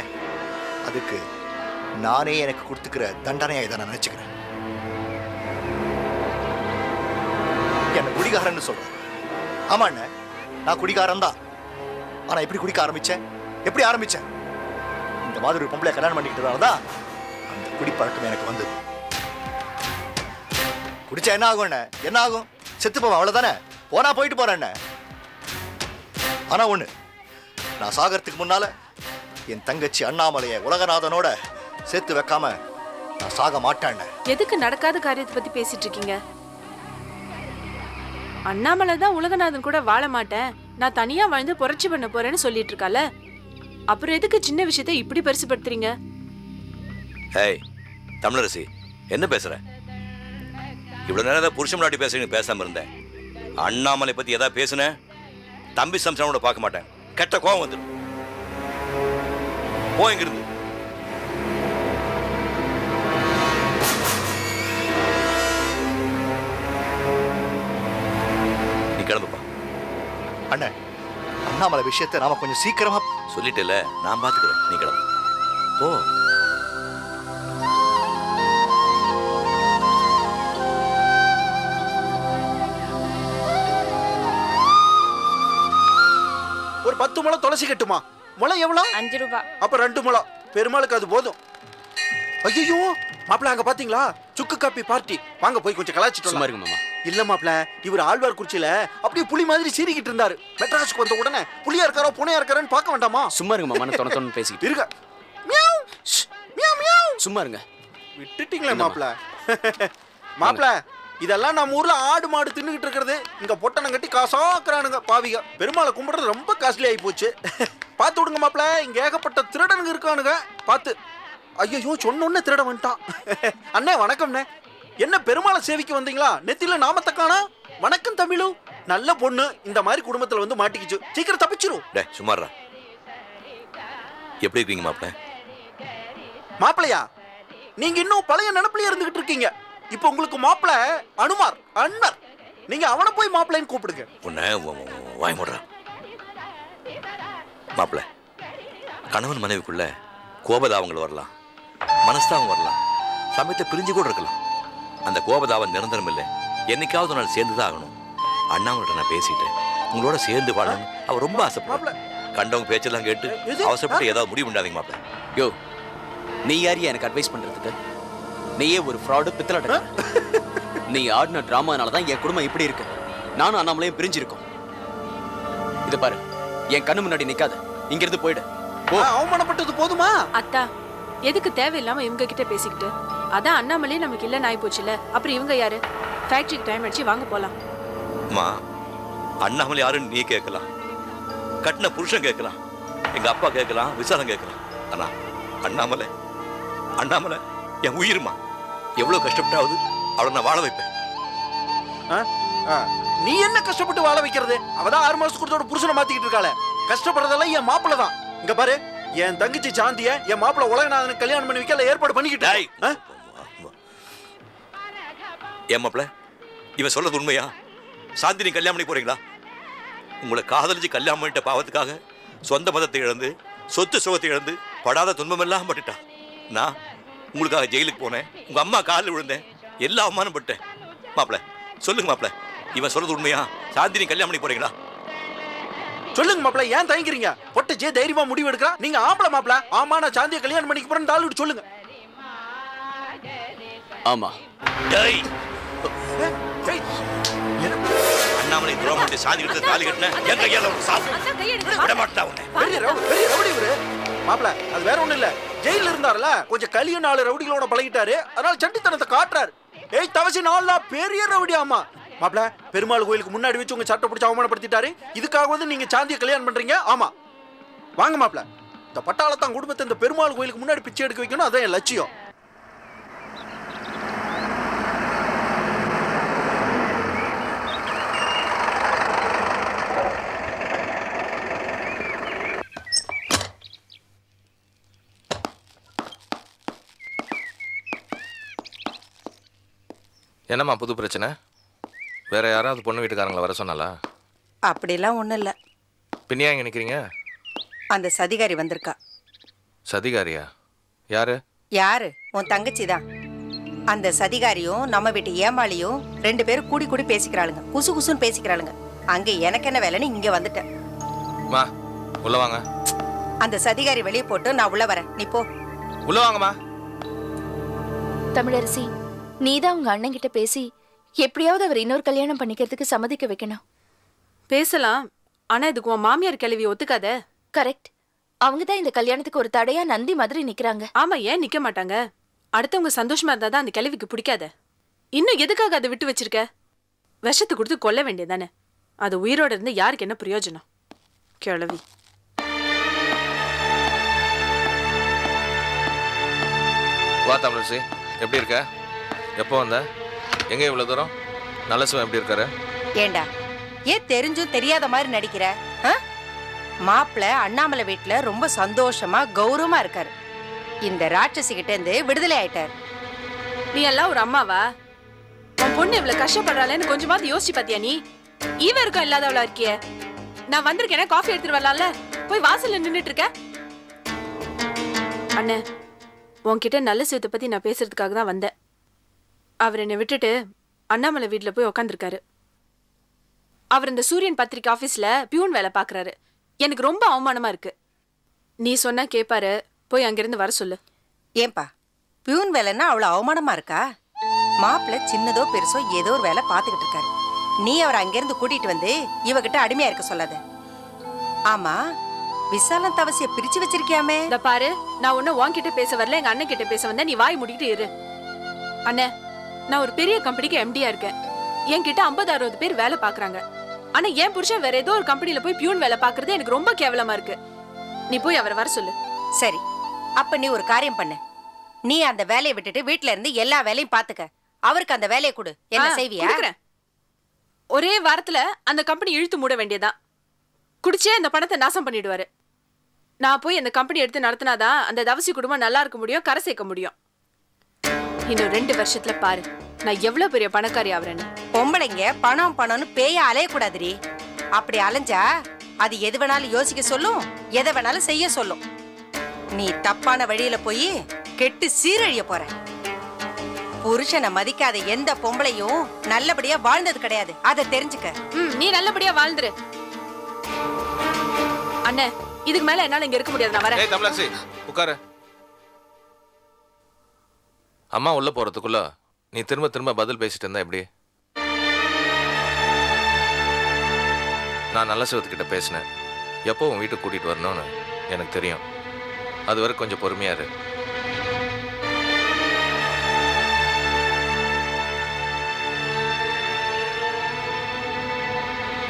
அதுக்கு நானே எனக்கு கொடுத்துக்கிற தண்டனையா இதை நான் நினைச்சுக்கிறேன். என்ன குடிகாரன்னு சொல்றேன். ஆமா அண்ணே, நான் குடிகாரன் தான். ஆனா எப்படி குடிக்க ஆரம்பிச்சேன்? எப்படி ஆரம்பிச்சேன்? இந்த மாதிரி ஒரு பொம்பளை கல்யாணம் பண்ணிக்கிட்டதாலதான் அந்த குடிப்பழக்கம் எனக்கு வந்தது. குடிச்சா என்ன ஆகும்? என்ன ஆகும்? செத்து போவேன், அவ்வளவுதானே. போனா போயிட்டு போறேன். ஆனா ஒண்ணு, நான் சாகறதுக்கு முன்னால என் தங்கச்சி அண்ணாமலையை உலகநாதனோட சேர்த்து வைக்காம நான் சாக மாட்டேன். எதுக்கு நடக்காத காரியத்தை பத்தி பேசிட்டு இருக்கீங்க? அண்ணாமலை தான் உலகநாதன் கூட வாழ மாட்டேன், நான் தனியா வாழ்ந்து புரட்சி பண்ண போறேன்னு சொல்லிட்டு இருக்கால. அப்புறம் எதுக்கு சின்ன விஷயத்தை இப்படி பெருசுப்படுத்துறீங்க? ஏய் தமிழரசி, என்ன பேசுற? இவ்வளவு நேரம் ஏதாவது புருஷன் முன்னாடி பேசுறீங்க, பேசாம இருந்தேன். அண்ணாமலை பத்தி ஏதாவது பேசுனேன், தம்பி சம்சானோட பார்க்க மாட்டேன். கெட்ட கோவம் வந்துடும். போ இங்கிருந்து. நீ கிளம்புப்பா. அண்ணன், அண்ணாமலை விஷயத்தை நாம கொஞ்சம் சீக்கிரமா சொல்லிட்டேல, நான் பாத்துக்கிறேன். நீ கிளம்பு போ. ஒரு 10 முழம் துளசி கட்டுமா? முளம் எவ்வளவு? 5 ரூபாய். அப்ப 2 முழம். பெருமாளுக்கு அது போதும். ஐயோ மாப்பிள, அங்க பாத்தீங்களா சுக்கு காப்பி பார்ட்டி? வாங்க போய் கொஞ்சம் கலாச்சிட்டு சும்மா இருங்க மாமா. இல்ல மாப்பிள, இவர் ஆழ்வார் குறிச்சியில அப்படியே புலி மாதிரி சீறிக்கிட்டு இருந்தாரு. மெட்ராஸுக்கு வந்த உடனே புலியா இருக்காரோ பூனையா இருக்காரோன்னு பார்க்க வேண்டாமா? சும்மா இருங்க மாமா, தொண தொண பேசிக்கிட்டு இருங்க. Meow meow meow. சும்மா இருங்க. விட்டுட்டீங்களே மாப்பிள. மாப்பிள, இதெல்லாம் நம்ம ஊர்ல ஆடு மாடு தின்னுகிட்டு இருக்கிறது. இங்க பொட்டணம் கட்டி காசாக்குறானுங்க பாவிக. பெருமாளை கும்பிடுறது ரொம்ப காஸ்ட்லி ஆகி போச்சு. பார்த்து விடுங்க மாப்பிள, இங்க ஏகப்பட்ட திருடனுங்க இருக்கானுங்க. பார்த்து. ஐயோ சொன்னோன்னே திருட வந்துட்டான். அண்ணே வணக்கம்ண்ணே. என்ன பெருமாளை சேவிக்க வந்தீங்களா? நெத்தில நாமத்தை காணா. வணக்கம் தமிழு. நல்ல பொண்ணு இந்த மாதிரி குடும்பத்துல வந்து மாட்டிக்கிச்சு. சீக்கிரம் தப்பிச்சிரும். டே சும்மாறா. எப்படி இருக்கீங்க மாப்பிள? மாப்பிளையா, நீங்க இன்னும் பழைய நினைப்புலயே இருந்துகிட்டு இருக்கீங்க. இப்ப உங்களுக்கு மாப்பிள அனுமார் அண்ணர். நீங்க அவனை போய் மாப்பிள்ளைன்னு கூப்பிடுங்க. உன்னை வாய் மூடுறா. மாப்பிள, கணவன் மனைவிக்குள்ள கோபதாபங்கள் வரலாம், மனஸ்தாபம் வரலாம், சமயத்தை பிரிஞ்சு கூட இருக்கலாம். அந்த கோபதாபம் நிரந்தரம் இல்லை. என்னைக்காவது நாள் சேர்ந்துதான் ஆகணும். அண்ணாமலை நான் பேசிட்டேன், உங்களோட சேர்ந்து வாழணும் அவர் ரொம்ப ஆசைப்படுற. கண்டவங்க பேச்செல்லாம் கேட்டு அவசரப்பட்டு ஏதாவது முடிவு பண்ணாதீங்க மாப்பிள. யோ, நீ யாரையா எனக்கு அட்வைஸ் பண்றதுக்கு? நீயே ஒரு ஃப்ராடு பித்தலாட்ட. நீ ஆடின டிராமானால தான் என் குடும்பம் இப்படி இருக்கு. நானும் அண்ணாமலையும் பிரிஞ்சிருக்கோம். இத பாரு, என் கண்ணு முன்னாடி நிக்காத. இங்க இருந்து போயிடு. அவமானப்பட்டது போதுமா? அத்தா, எதுக்கு தேவையில்லாம இவங்க கிட்ட பேசிக்கிட்டு? அதான் அண்ணாமலையே நமக்கு இல்ல நாய் போச்சுல. அப்புறம் இவங்க யாரு? ஃபேக்டரிக்கு டைம் அடிச்சு வாங்க போலாம். அம்மா, அண்ணாமலை யாருன்னு நீ கேட்கலாம், கட்டின புருஷன் கேட்கலாம், எங்க அப்பா கேட்கலாம், விசாரம் கேட்கலாம். ஆனா அண்ணாமலை, அண்ணாமலை என் உயிருமா. எவ்வளவு கஷ்டப்பட்டாவது அவளை நான் வாழ வைப்பேன். நீ என்ன கஷ்டப்பட்டு வாழ வைக்கிறது? அவதான் 6 மாசத்துக்கு புருஷனை மாத்திக்கிட்டு இருக்காள. கஷ்டப்படுறதெல்லாம் என் மாப்பிள்ள தான். இங்க பாரு, என் தங்கச்சி சாந்திய என் மாப்பிள்ள உலகநாதனுக்கு கல்யாணம் பண்ணி வைக்கல ஏற்பாடு பண்ணிக்கிட்டேன். ஏன் மாப்பிள்ள, இவன் சொல்றது உண்மையா? சாந்தி நீ கல்யாணம் பண்ணி போறீங்களா? உங்களை காதலிச்சு கல்யாணம் பண்ணிட்ட பாவத்துக்காக சொந்த மதத்தை இழந்து, சொத்து சுகத்தை இழந்து, படாத துன்பம் எல்லாம் பட்டுட்டான். நான் உங்களுக்காக ஜெயிலுக்கு போனேன், உங்க அம்மா காலில் விழுந்தேன், எல்லா அவமானப்பட்டேன். மாப்பிள்ள சொல்லுங்க மாப்பிள்ள, இவன் சொல்றது உண்மையா? சாந்தி நீ கல்யாணம் பண்ணி போறீங்களா? சொல்லுங்க மாப்பிள்ள, ஏன் தயங்குறீங்க? பொட்ட ஜே தைரியமா முடிவு எடுக்கிறா. நீங்க ஆம்பளை மாப்பிள்ள. ஆமா, நான் சாந்தியை கல்யாணம் பண்ணிக்க போறேன்னு ஆளு சொல்லுங்க. ஆமா. அண்ணாமலை துரோகம் சாந்தி கிட்ட தாலி கட்டின என் கையால ஒரு சாப்பிட்டு விட மாட்டா உன்னை. பெரிய ரவுடி இவரு. மாப்பிள்ள, அது வேற ஒண்ணும் இல்ல. ஜெயில இருந்தாருல, கொஞ்சம் கலிய 4 ரவுடிகளோட பழகிட்டாரு. அதனால சண்டித்தனத்தை காட்டுறாரு. ஏய் தவசி 4 பெரிய ரவுடி. ஆமா மாப்பிள்ள, பெருமாள் கோயிலுக்கு முன்னாடி வச்சு உங்க சட்டை பிடிச்சி அவமானப்படுத்திட்டாரு. இதுக்காக வந்து நீங்க சாந்தியை கல்யாணம் பண்றீங்க? ஆமா. வாங்க மாப்பிள்ள, இந்த பட்டாளத்தான் குடும்பத்தை இந்த பெருமாள் கோயிலுக்கு முன்னாடி பிச்சை எடுக்க வைக்கணும். அதான் என் லட்சியம். என்னம்மா புது பிரச்சனை? வேற யாராவது பொண்ணு வீட்டுக்காரங்களை வர சொன்னாலா? அப்படிலாம் ஒன்றும் இல்லை. பின்னியா இங்கே நிற்கிறீங்க? அந்த சதிகாரி வந்திருக்கா. சதிகாரியா? யாரு? யாரு? உன் தங்கச்சி தான். அந்த சதிகாரியும் நம்ம வீட்டு ஏமாளியும் 2 பேரும் கூடி கூடி பேசிக்கிறாளுங்க. குசு குசுன்னு பேசிக்கிறாளுங்க. அங்கே எனக்கு என்ன வேலைன்னு இங்கே வந்துட்டேன். மா உள்ள வாங்க. அந்த சதிகாரி வெளியே போட்டு நான் உள்ள வரேன். நீ போ. உள்ள வாங்கம்மா. தமிழரசி, நீதான் உங்க அண்ணன் கிட்ட பேசி எப்படியாவது அவர் இன்னொரு கல்யாணம் பண்ணிக்கிறதுக்கு சம்மதிக்க வைக்கணும். பேசலாம், ஆனா இதுக்கு உன் மாமியார் கிளவி ஒத்துக்காத. கரெக்ட். அவங்க தான் இந்த கல்யாணத்துக்கு ஒரு தடையா நந்தி மாதிரி நிக்கிறாங்க. ஆமா, ஏன் நிக்க மாட்டாங்க? அடுத்தவங்க சந்தோஷமா இருந்தா தான் அந்த கிழவிக்கு பிடிக்காத. இன்னும் எதுக்காக அதை விட்டு வச்சிருக்க? விஷத்தை கொடுத்து கொல்ல வேண்டியதானே. அது உயிரோட இருந்து யாருக்கு என்ன பிரயோஜனம்? கிழவி. வா தமிழரசி, எப்படி இருக்க? எப்போ வந்த? எங்கே இவ்வளோ தூரம்? நல்ல சிவம் எப்படி இருக்காரு? ஏண்டா ஏன் தெரிஞ்சும் தெரியாத மாதிரி நடிக்கிற? மாப்பிள்ள அண்ணாமலை வீட்டுல ரொம்ப சந்தோஷமா கௌரவமா இருக்காரு. இந்த ராட்சசி கிட்ட இருந்து விடுதலை ஆயிட்டார். நீ எல்லாம் ஒரு அம்மாவா? உன் பொண்ணு இவ்வளவு கஷ்டப்படுறாளேன்னு கொஞ்சமாவது யோசிச்சு பாத்தியா நீ? இருக்கும் இல்லாதவளா இருக்கிய. நான் வந்திருக்கேனே, காஃபி எடுத்துட்டு வரலாம்ல? போய் வாசல்ல நின்னுட்டு இருக்க. அண்ணே, உன்கிட்ட நல்ல சிவத்தை பத்தி நான் பேசுறதுக்காக தான் வந்தேன். அவர் என்னை விட்டுட்டு அண்ணாமலை வீட்டுல போய் உக்காந்துருக்காரு. அவர் இந்த சூரியன் பத்திரிக்கை ஆபீஸ்ல பியூன் வேலை பாக்குறாரு. எனக்கு ரொம்ப அவமானமா இருக்கு. நீ சொன்னா கேப்பாரு, போய் அங்கிருந்து வர சொல்லு. ஏன்பா பியூன் வேலைன்னா அவ்வளவு அவமானமா இருக்கா? மாப்பிள்ள சின்னதோ பெருசோ ஏதோ ஒரு வேலை பாத்துக்கிட்டு இருக்காரு. நீ அவரை அங்கிருந்து கூட்டிட்டு வந்து இவகிட்ட அடிமையா இருக்க சொல்லாத. ஆமா, விசாலம் தவசிய பிரிச்சு வச்சிருக்கியாமே? இந்த பாரு, நான் ஒன்னும் உன்கிட்ட பேச வரல, எங்க அண்ணன் கிட்ட பேச வந்தேன். நீ வாய் மூடிக்கிட்டு இரு. அண்ணே, நான் ஒரு பெரிய கம்பெனிக்கு எம்டியா இருக்கேன். என்கிட்ட 50-60 பேர் வேலை பாக்குறாங்க. ஆனா என் புருஷன் வேற ஏதோ ஒரு கம்பெனில போய் பியூன் வேலை பாக்குறது எனக்கு ரொம்ப கேவலமா இருக்கு. நீ போய் அவரை வர சொல்லு. சரி, அப்ப நீ ஒரு காரியம் பண்ணு. நீ அந்த வேலையை விட்டுட்டு வீட்டுல இருந்து எல்லா வேலையும் பாத்துக்க. அவருக்கு அந்த வேலையை கொடு. என்ன செய்வியா? ஒரே வாரத்துல அந்த கம்பெனி இழுத்து மூட வேண்டியதான். குடிச்சே அந்த பணத்தை நாசம் பண்ணிடுவாரு. நான் போய் அந்த கம்பெனி எடுத்து நடத்தினாதான் அந்த தவசி குடும்பம் நல்லா இருக்க முடியும், கரை சேர்க்க முடியும். இன்னும் 2 வருஷத்துல பாரு நான் எவ்வளவு பெரிய பணக்காரி ஆவறேன்னு. பொம்பளைங்க பணம் பணம்னு பேய அலையக்கூடாதுரி. அப்படி அலைஞ்சா அது எது வேணாலும் யோசிக்க சொல்லும், எதை வேணாலும் செய்ய சொல்லும். நீ தப்பான வழியில போய் கெட்டு சீரழிய போற. புருஷனை மதிக்காத எந்த பொம்பளையும் நல்லபடியா வாழ்ந்தது கிடையாது. அதை தெரிஞ்சுக்க. நீ நல்லபடியா வாழ்ந்துரு. அண்ணே, இதுக்கு மேல என்னால இங்க இருக்க முடியாது. நான் வரேன். ஏய் தமிழரசி, உட்காரு. அம்மா உள்ள போறதுக்குள்ள நீ திரும்ப திரும்ப பதில் பேசிட்டு இருந்தா எப்படி? நான் நல்ல சிவத்துக்கிட்ட பேசினேன். எப்போ உன் வீட்டுக்கு கூட்டிட்டு வரணும்னு எனக்கு தெரியும். அது வரை கொஞ்சம் பொறுமையா இரு.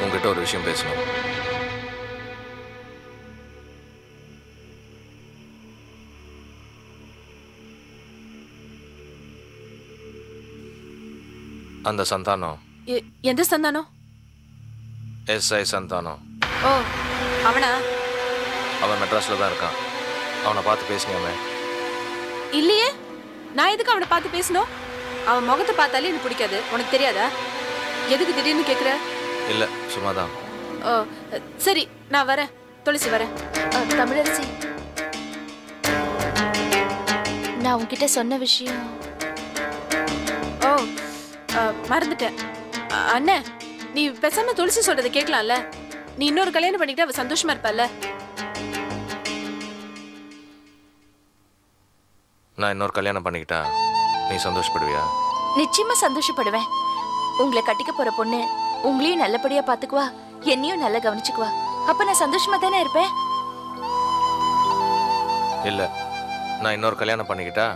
உங்ககிட்ட ஒரு விஷயம் பேசணும். அந்த சந்தானம். எந்த சந்தானம்? எஸ்ஐ சந்தானம். ஓ, அவனா? அவன் மெட்ராஸ்ல தான் இருக்கான். அவனை பார்த்து பேசினியாமே? இல்லையே, நான் எதுக்கு அவனை பார்த்து பேசணும்? அவன் முகத்தை பார்த்தாலே எனக்கு பிடிக்காது. உனக்கு தெரியாதா? எதுக்கு திடீர்னு கேக்குற? இல்ல, சும்மாதான். ஓ சரி, நான் வரேன். துளசி வரேன். தமிழரசி, நான் உன்கிட்ட சொன்ன விஷயம். ஓ, மறந்துட்டேன். அண்ணே, நீ பேசாம துளசி சொல்றதை கேட்கலாம்ல? நீ இன்னொரு கல்யாணம் பண்ணிக்கிட்டு அவ சந்தோஷமா இருப்பல்ல? நான் இன்னொரு கல்யாணம் பண்ணிக்கிட்டா நீ சந்தோஷப்படுவியா? நிச்சயமா சந்தோஷப்படுவேன். உங்களை கட்டிக்க போற பொண்ணு உங்களையும் நல்லபடியா பாத்துக்குவா, என்னையும் நல்லா கவனிச்சுக்குவா. அப்ப நான் சந்தோஷமா தானே இருப்பேன். இல்ல, நான் இன்னொரு கல்யாணம் பண்ணிக்கிட்டா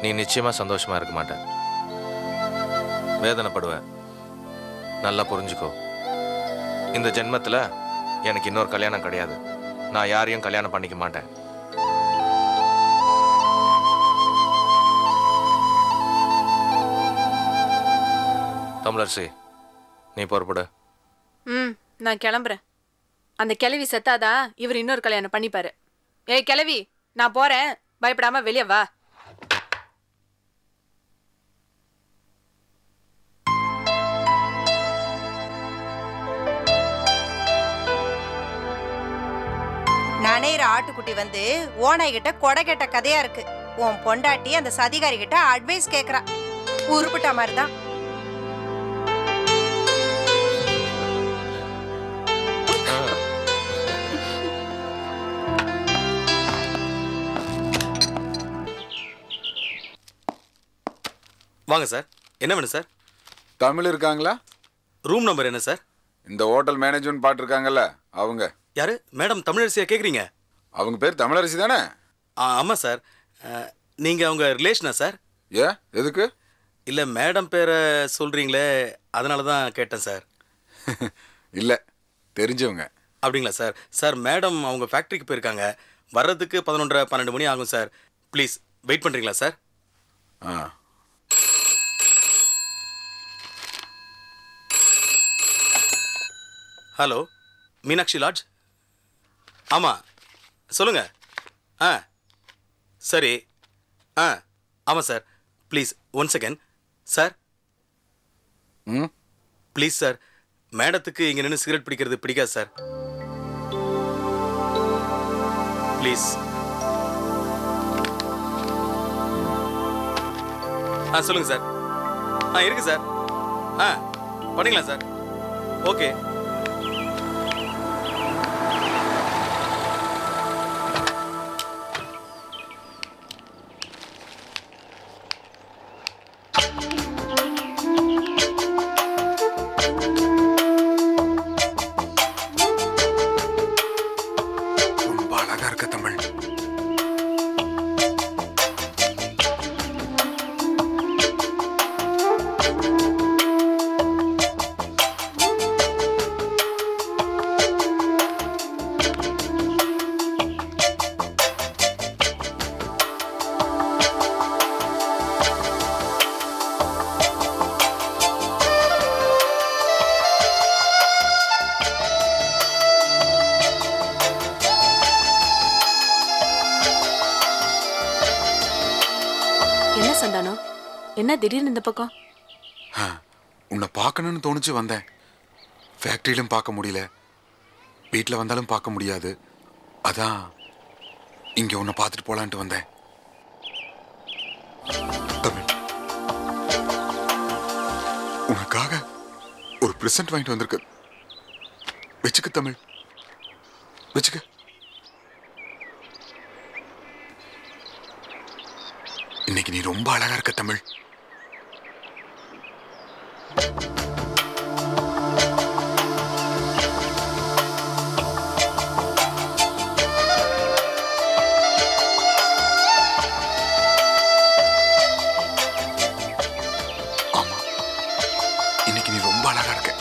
நீ நிச்சயமா சந்தோஷமா இருக்க மாட்டேன். வேதனைப்படுவேன். நல்லா புரிஞ்சுக்கோ. இந்த ஜென்மத்துல எனக்கு இன்னொரு கல்யாணம் கிடையாது. நான் யாரையும் கல்யாணம் பண்ணிக்க மாட்டேன். தமிழரசி, நீ பொறுப்படு. நான் கிளம்புறேன். அந்த கிழவி செத்தாதான் இவர் இன்னொரு கல்யாணம் பண்ணிப்பாரு. ஏய் கிழவி, நான் போறேன். பயப்படாம வெளியே வா. நனையிற ஆட்டுக்குட்டி வந்து ஓனாய் கிட்ட கொடை கேட்ட கதையா இருக்கு. உன் பொண்டாட்டி அந்த சதிகாரி கிட்ட அட்வைஸ் கேக்குறா. உருப்பிட்ட மாதிரிதான். வாங்க சார். என்ன வேணும் சார்? தமிழ் இருக்காங்களா? ரூம் நம்பர் என்ன சார்? இந்த ஹோட்டல் மேனேஜ்மெண்ட் பாட்டு இருக்காங்கல்ல அவங்க. யாரு? மேடம் தமிழரசியா கேக்குறீங்க? அவங்க பேர் தமிழரசி தானே? ஆமாம் சார். நீங்கள் அவங்க ரிலேஷனா சார்? ஏன் எதுக்கு? இல்லை மேடம் பேரை சொல்கிறீங்களே, அதனால தான் கேட்டேன் சார். இல்லை, தெரிஞ்சவங்க. அப்படிங்களா சார்? சார் மேடம் அவங்க ஃபேக்ட்ரிக்கு போயிருக்காங்க. வர்றதுக்கு 11:30 12 மணி ஆகும் சார். ப்ளீஸ் வெயிட் பண்ணுறீங்களா சார்? ஆ, ஹலோ, மீனாட்சி லாட்ஜ்? ஆமாம், சொல்லுங்கள். ஆ சரி. ஆ ஆமாம் சார். Please 1 second sir. ம், ப்ளீஸ் சார், மேடத்துக்கு இங்கே நின்று சிகரெட் பிடிக்கிறது பிடிக்காது சார். ப்ளீஸ். சொல்லுங்கள் சார். இருக்கு சார். பண்ணிக்கலாம் சார். ஓகே. ரொம்ப அழகா இருக்க தமிழ். என்ன சந்தானம், என்ன திடீர்னு இந்த பக்கம்? உன்னை பார்க்கணும்னு தோணுச்சு வந்தேன். ஃபேக்ட்ரியிலும் பார்க்க முடியல, வீட்டில் வந்தாலும் பார்க்க முடியாது. அதான் இங்கே உன்னை பார்த்துட்டு போலான்ட்டு வந்தேன். தமிழ், உனக்காக ஒரு ப்ரெசன்ட் வாங்கிட்டு வந்திருக்கு. வச்சுக்க தமிழ், வச்சுக்க. இன்னைக்கு நீ ரொம்ப அழகா இருக்க தமிழ். ஆமா, இன்னைக்கு நீ ரொம்ப அழகா இருக்க.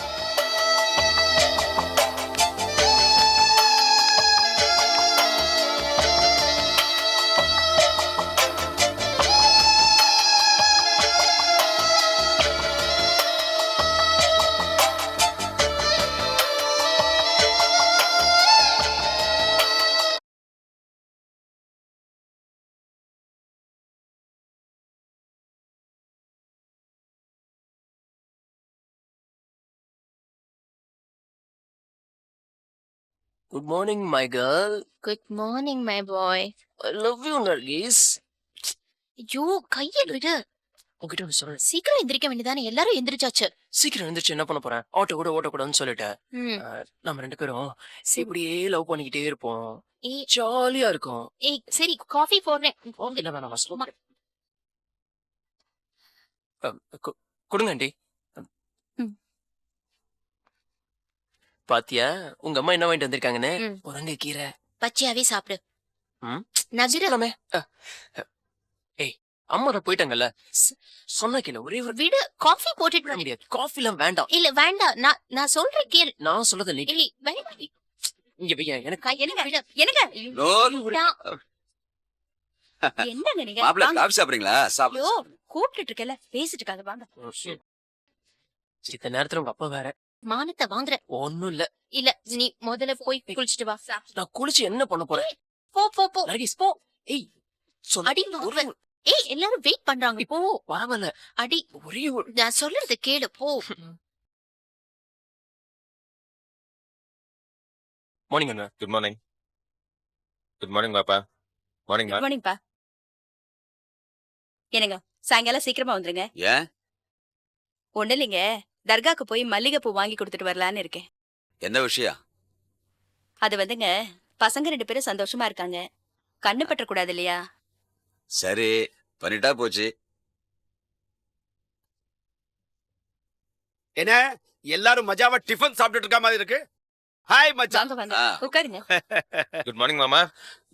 Good morning, my girl. Good morning my boy. I love you, Nargis. ஐயோ கையை விடு. உங்ககிட்ட ஒன்று சொல்றேன். சீக்கிரம் எந்திரிக்க வேண்டியதானே, எல்லாரும் எந்திரிச்சாச்சு. சீக்கிரம் எழுந்திரிச்சு என்ன பண்ண போறேன்? ஆட்டோ கூட ஓட்டக்கூடாதுன்னு சொல்லிட்டேன். நம்ம 2 பேரும் இப்படியே லவ் பண்ணிக்கிட்டே இருப்போம். ஏய் ஜாலியா இருக்கும். ஏய் சரி, காஃபி போடுறேன். இல்ல வேணாம், ஸ்லோ. கொடுங்க ஆண்டி. பாத்தியா உங்க அம்மா என்ன வாங்கிட்டு வந்திருக்காங்கன்னு? முருங்கை கீரை. பச்சையாவே சாப்பிடு. ம், நகிரமே. ஏய் அம்மா தான் போயிட்டாங்கல்ல, சொன்ன கேளு. ஒரே ஒரு விடு, காஃபி போட்டுட்டு முடியாது. காஃபி எல்லாம் வேண்டாம். இல்ல வேண்டாம், நான் சொல்றேன் கேள். நான் சொல்லத நீ இல்ல வேண்டாம். இங்க வையா. எனக்கு என்னங்க விடு, என்னங்க என்னங்க நீங்க மாப்பிள்ள காபி சாப்பிடுறீங்களா? ஐயோ கூப்பிட்டு இருக்கல, பேசிட்டு இருக்காங்க, வாங்க. இந்த நேரத்துல உங்க அப்பா வேற மானத்தை வாங்குற. ஒண்ணும் இல்ல. இல்ல நீ முதல்ல போய் குளிச்சிட்டு வா. நான் குளிச்சு என்ன பண்ண போறேன்? போ போ போ. நர்கிஸ் போ. ஏய் அடி வருவேன். ஏய் எல்லாரும் வெயிட் பண்றாங்க, போ. பரவாயில்ல. அடி ஒரே ஒரு நான் சொல்றது கேளு, போ. மார்னிங் அண்ணா. Good morning. குட் மார்னிங் பாப்பா. மார்னிங் குட் மார்னிங் பா. என்னங்க சாயங்காலம் சீக்கிரமா வந்துருங்க. ஏன்? ஒண்ணு இல்லைங்க, தர்காக்கு போய் மல்லிகைப்பூ வாங்கி கொடுத்துட்டு வரலான்னு இருக்கேன். என்ன விஷயம்? அது வந்துங்க, பசங்க 2 பேரும் சந்தோஷமா இருக்காங்க, கண்ணு பற்ற கூடாது இல்லையா? சரி, பண்ணிட்டா போச்சு. என்ன எல்லாரும் மஜாவா டிஃபன் சாப்பிட்டுட்டு இருக்க மாதிரி இருக்கு? ஹாய் மச்சான். வாங்க வாங்க உட்காருங்க. குட் மார்னிங் மாமா.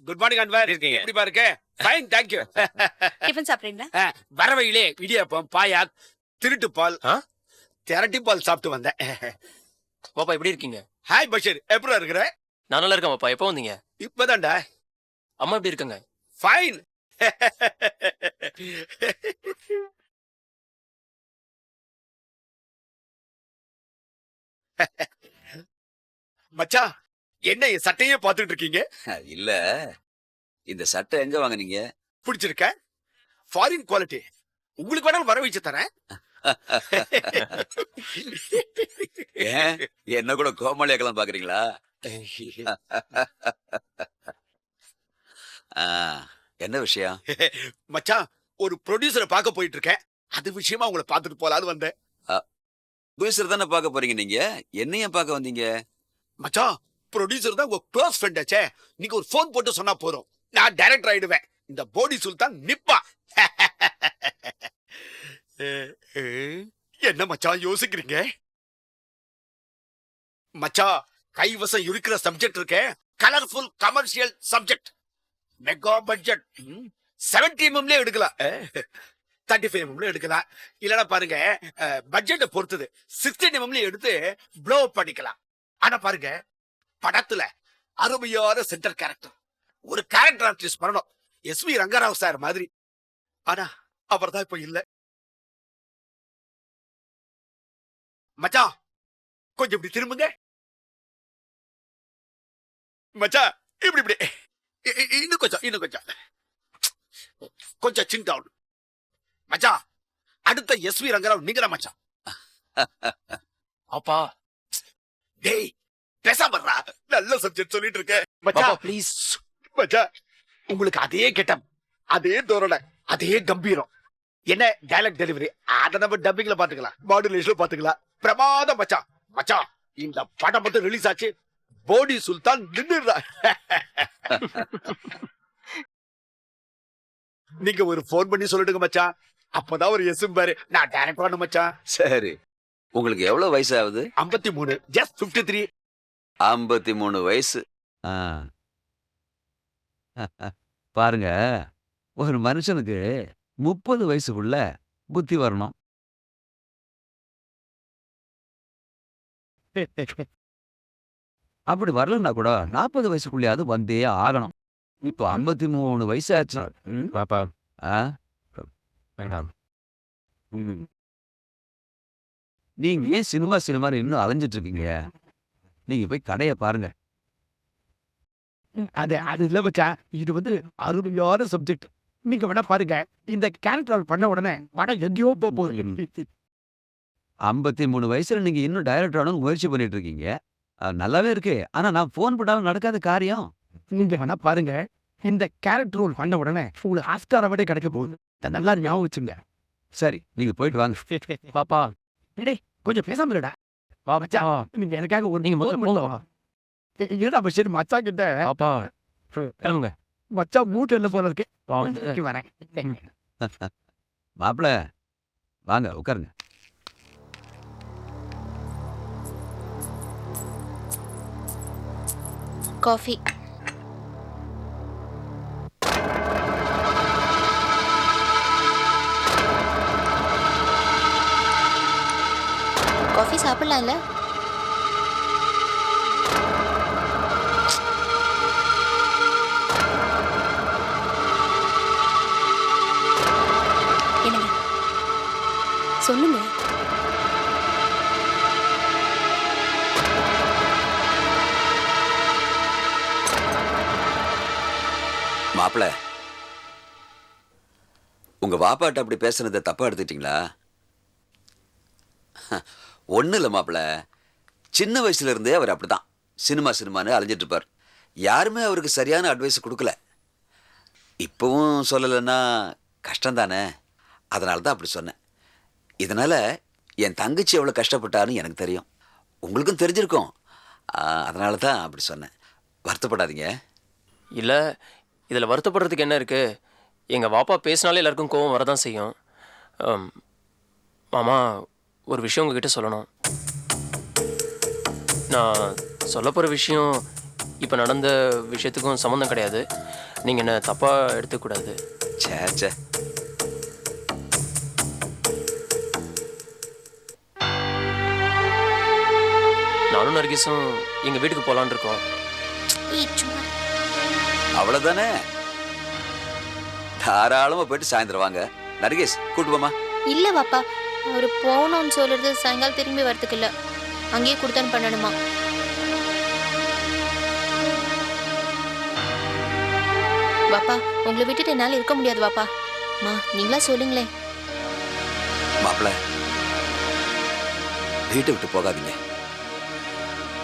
Good morning Anwar. இருக்கீங்க? எப்படி பாருங்க? Fine, thank you. டிஃபன் சாப்பிடுறீங்களா? வர வழியிலே இடியாப்பம், பாயா, திருட்டு பால், திரட்டி பால் சாப்பிட்டு வந்தேன். பாப்பா எப்படி இருக்கீங்க? ஹாய் பஷீர், எப்படி இருக்கிற? நான் நல்லா இருக்கேன் பாப்பா. எப்போ வந்தீங்க? இப்பதான்டா. அம்மா எப்படி இருக்காங்க? ஃபைன். மச்சான், என்ன என் சட்டையே பார்த்துட்டு இருக்கீங்க? இல்ல, இந்த சட்டை எங்க வாங்குனீங்க? பிடிச்சிருக்க? Foreign quality. உங்களுக்கு வேணாலும் வர வச்சு தரேன். ஏன் என்ன கூட கோமாளியாக்கலாம் பாக்குறீங்களா? என்ன விஷயம்? மச்சான், ஒரு ப்ரொடியூசரை பார்க்க போயிட்டு இருக்கேன். அது விஷயமா உங்களை பார்த்துட்டு போலான்னு வந்தேன். ப்ரொடியூசர் தானே பார்க்க போறீங்க நீங்க? என்னைய பார்க்க வந்தீங்க? மச்சான், ப்ரொடியூசர் தான் உங்க க்ளோஸ் ஃப்ரெண்ட் ஆச்சே. நீங்க ஒரு ஃபோன் போட்டு சொன்னா போதும், நான் டைரக்டர் ஆயிடுவேன். இந்த போடி சுல்தான் நிப்பா. என்ன மச்சான் யோசிக்கிறீங்க? மச்சான், கைவசம் இருக்கிற சப்ஜெக்ட் இருக்கே, colourful commercial subject. Mega budget 70 mm எடுக்கலாம், 35 mm எடுக்கலாம். இல்லனா பாருங்க, பட்ஜெட்டை பொறுத்தது 16 mm எடுத்து ப்ளோ பண்ணிக்கலாம். ஆனா பாருங்க, படத்துல அருமையான சென்டர் கேரக்டர், ஒரு கேரக்டர் ஆர்டிஸ்ட் பண்ணணும், எஸ்வி ரங்கராவ் சார் மாதிரி. ஆனா அவர் தான் இப்ப இல்ல. மச்சான், கொஞ்சம் இப்படி திரும்புங்க. மச்சான், இப்படி இப்படி இன்னும் கொஞ்சம் கொஞ்சம் சின் டவுன். மச்சான், அடுத்த எஸ்வி ரங்கராவ் நீங்க தான் மச்சான். அப்பா டேய், பேசாமறா, நல்ல சப்ஜெக்ட் சொல்லிட்டு இருக்க. மச்சான் ப்ளீஸ். மச்சான், உங்களுக்கு அதே கெட்டம், அதே தோரணை, அதே கம்பீரம். என்ன டைலாக் டெலிவரி, அத நம்ம டப்பிங்ல பாத்துக்கலாம், மாடுலேஷன்ல பாத்துக்கலாம். பிரமாதம் மச்சான். மச்சான், இந்த படம் மட்டும் ரிலீஸ் ஆச்சு, போடி சுல்தான் நின்னுடுறா. நீங்க ஒரு போன் பண்ணி சொல்லிடுங்க மச்சான், அப்பதான் ஒரு எஸ் பாரு, நான் டைரக்ட் பண்ண மச்சான். சரி, உங்களுக்கு எவ்வளவு வயசு ஆகுது? 53, ஜஸ்ட் 53. 53 வயசு. பாருங்க, ஒரு மனுஷனுக்கு 30 வயசுக்குள்ள புத்தி வரணும். அப்படி வரலன்னா கூட 40 வயசுக்குள்ளேயாவது வந்தே ஆகணும். இப்போ 53 வயசு ஆச்சு. பாப்பா வேண்டாம். நீங்க ஏன் சினிமா இன்னும் அலைஞ்சிட்டு இருக்கீங்க? நீங்க போய் கடையை பாருங்க. அது இல்ல மச்சான், இது வந்து அருமையான சப்ஜெக்ட். நீங்க வேணா பாருங்க, இந்த கேரக்டர் பண்ண உடனே படம் எங்கேயோ போகுது. 53 வயசுல நீங்க இன்னும் டைரக்டர் ஆகணும்னு முயற்சி பண்ணிட்டு இருக்கீங்க. நல்லாவே இருக்கு. ஆனா நான் போன் பண்ணாலும் நடக்காத காரியம். நீங்க வேணா பாருங்க, இந்த கேரக்டர் ரோல் பண்ண உடனே உங்களுக்கு ஆஸ்கார் அவார்டே கிடைக்க போகுது. நல்லா ஞாபகம் வச்சுங்க. சரி, நீங்க போயிட்டு வாங்க. பாப்பா, டேய் கொஞ்சம் பேசாம இருடா. வா மச்சான், நீங்க எனக்காக ஒரு நீங்க முதல்ல வா. ஏடா பஷீர், மச்சான் கிட்ட பாப்பா கிளம்புங்க. மச்சான் மூட்டு இல்ல போல இருக்கு. வரேன். மாப்பிள்ள, வாங்க உட்காருங்க. காஃபி. காஃபி சாப்பிடலாம்ல? என்னங்க சொல்லுங்க. மாப்பிள, உங்க வாப்பாட்ட அப்படி பேசுனதை தப்பா எடுத்துட்டீங்களா? ஒன்றும் இல்லை மாப்பிள, சின்ன வயசுல இருந்தே அவர் அப்படிதான் சினிமான்னு அலைஞ்சிட்டு இருப்பார். யாருமே அவருக்கு சரியான அட்வைஸ் கொடுக்கல. இப்பவும் சொல்லலைன்னா கஷ்டம் தானே, அதனால தான் அப்படி சொன்னேன். இதனால என் தங்கச்சி எவ்வளோ கஷ்டப்பட்டான்னு எனக்கு தெரியும், உங்களுக்கும் தெரிஞ்சிருக்கும். அதனால தான் அப்படி சொன்னேன். வருத்தப்படாதீங்க. இல்லை, இதில் வருத்தப்படுறதுக்கு என்ன இருக்குது? எங்கள் வாப்பா பேசினாலே எல்லாருக்கும் கோவம் வரதான் செய்யும். மாமா, ஒரு விஷயம் உங்ககிட்ட சொல்லணும். நான் சொல்ல போகிற விஷயம் இப்போ நடந்த விஷயத்துக்கும் சம்மந்தம் கிடையாது. நீங்கள் என்ன தப்பாக எடுத்துக்கூடாது. சே நானும் நர்கிஸும் எங்கள் வீட்டுக்கு போகலான்னு இருக்கோம். அவ்வளவுதானே, தாராளமா போயிட்டு சாயந்தரம் வாங்க. நர்கேஷ் கூட்டு போமா. இல்ல பாப்பா, அவரு போகணும்னு சொல்றது சாயங்காலம் திரும்பி வரதுக்கு இல்ல, அங்கேயே கொடுத்தன் பண்ணணுமா. பாப்பா உங்களை விட்டுட்டு என்னால இருக்க முடியாது பாப்பா. மா நீங்களா சொல்லுங்களேன். மாப்பிள்ள வீட்டை விட்டு போகாதீங்க.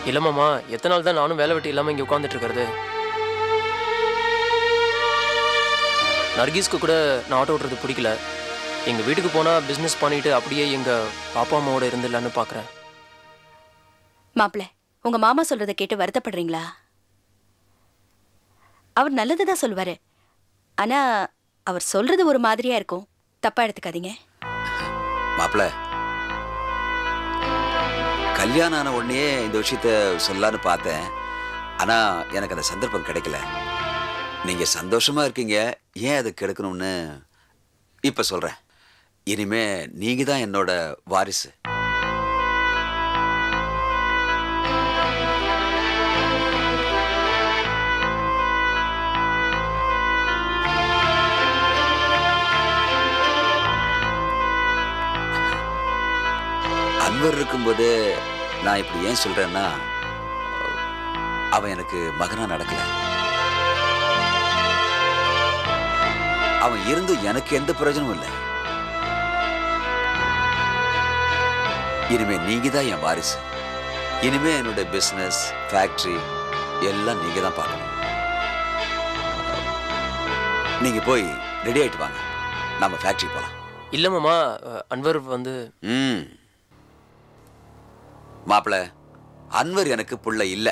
இல்லை மாமா, எத்தனை நாள் தான் நானும் வேலை வெட்டி இல்லாமல் இங்கே உட்காந்துட்டு இருக்கிறது. நர்கீஸ்க்கு கூட நான் ஆட்டோ ஓட்டுறது பிடிக்கல. எங்கள் வீட்டுக்கு போனால் பிஸ்னஸ் பண்ணிட்டு அப்படியே எங்கள் பாப்பா அம்மாவோட இருந்துடலான்னு பார்க்குறேன். மாப்பிள்ள உங்க மாமா சொல்றதை கேட்டு வருத்தப்படுறீங்களா? அவர் நல்லதுதான் சொல்லுவாரு, ஆனா அவர் சொல்றது ஒரு மாதிரியா இருக்கும், தப்பா எடுத்துக்காதீங்க. மாப்பிள்ள கல்யாணம் ஆன உடனே இந்த விஷயத்த சொல்லலான்னு பார்த்தேன், ஆனா எனக்கு அந்த சந்தர்ப்பம் கிடைக்கல. நீங்க சந்தோஷமா இருக்கீங்க, ஏன் அதை கெடுக்கணும்னு இப்ப சொல்றேன். இனிமே நீங்க தான் என்னோட வாரிசு. அன்வர் இருக்கும்போது நான் இப்படி ஏன் சொல்றேன்னா, அவன் எனக்கு மகனா நடக்கல. அவன் இருந்தும் எனக்கு எந்த பிரயோஜனமும் இல்லை. இனிமே நீங்க தான் என் வாரிசு. இனிமே என்னோட பிசினஸ், ஃபேக்டரி எல்லாம் நீங்க தான் பார்க்கணும். நீங்க போய் ரெடி ஆயிட்டு வாங்க, நம்ம ஃபேக்டரி போலாம். இல்லை மாமா, அன்வர் வந்து மாப்பிள்ள அன்வர் எனக்கு புள்ள இல்ல.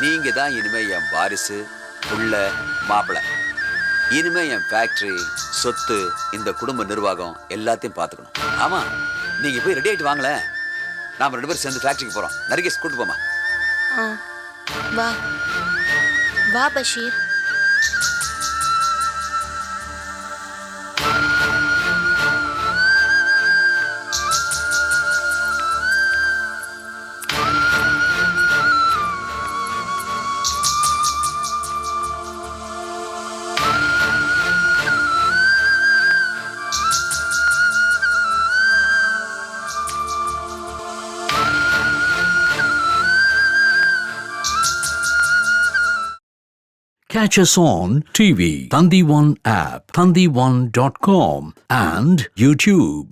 நீங்க தான் இனிமே என் வாரிசு, புள்ள, மாப்பிள்ள. இனிமே என் ஃபேக்டரி, சொத்து, இந்த குடும்ப நிர்வாகம் எல்லாத்தையும் பார்த்துக்கணும். ஆமா, நீங்க போய் ரெடி ஆயிட்டு வாங்களேன், நாம 2 பேரும் சேர்ந்து ஃபேக்டரிக்கு போறோம். நர்கேஷ் கூட்டு போமா. வா வா Basheer. Catch us on TV, Thandivan app, thandivan.com and YouTube.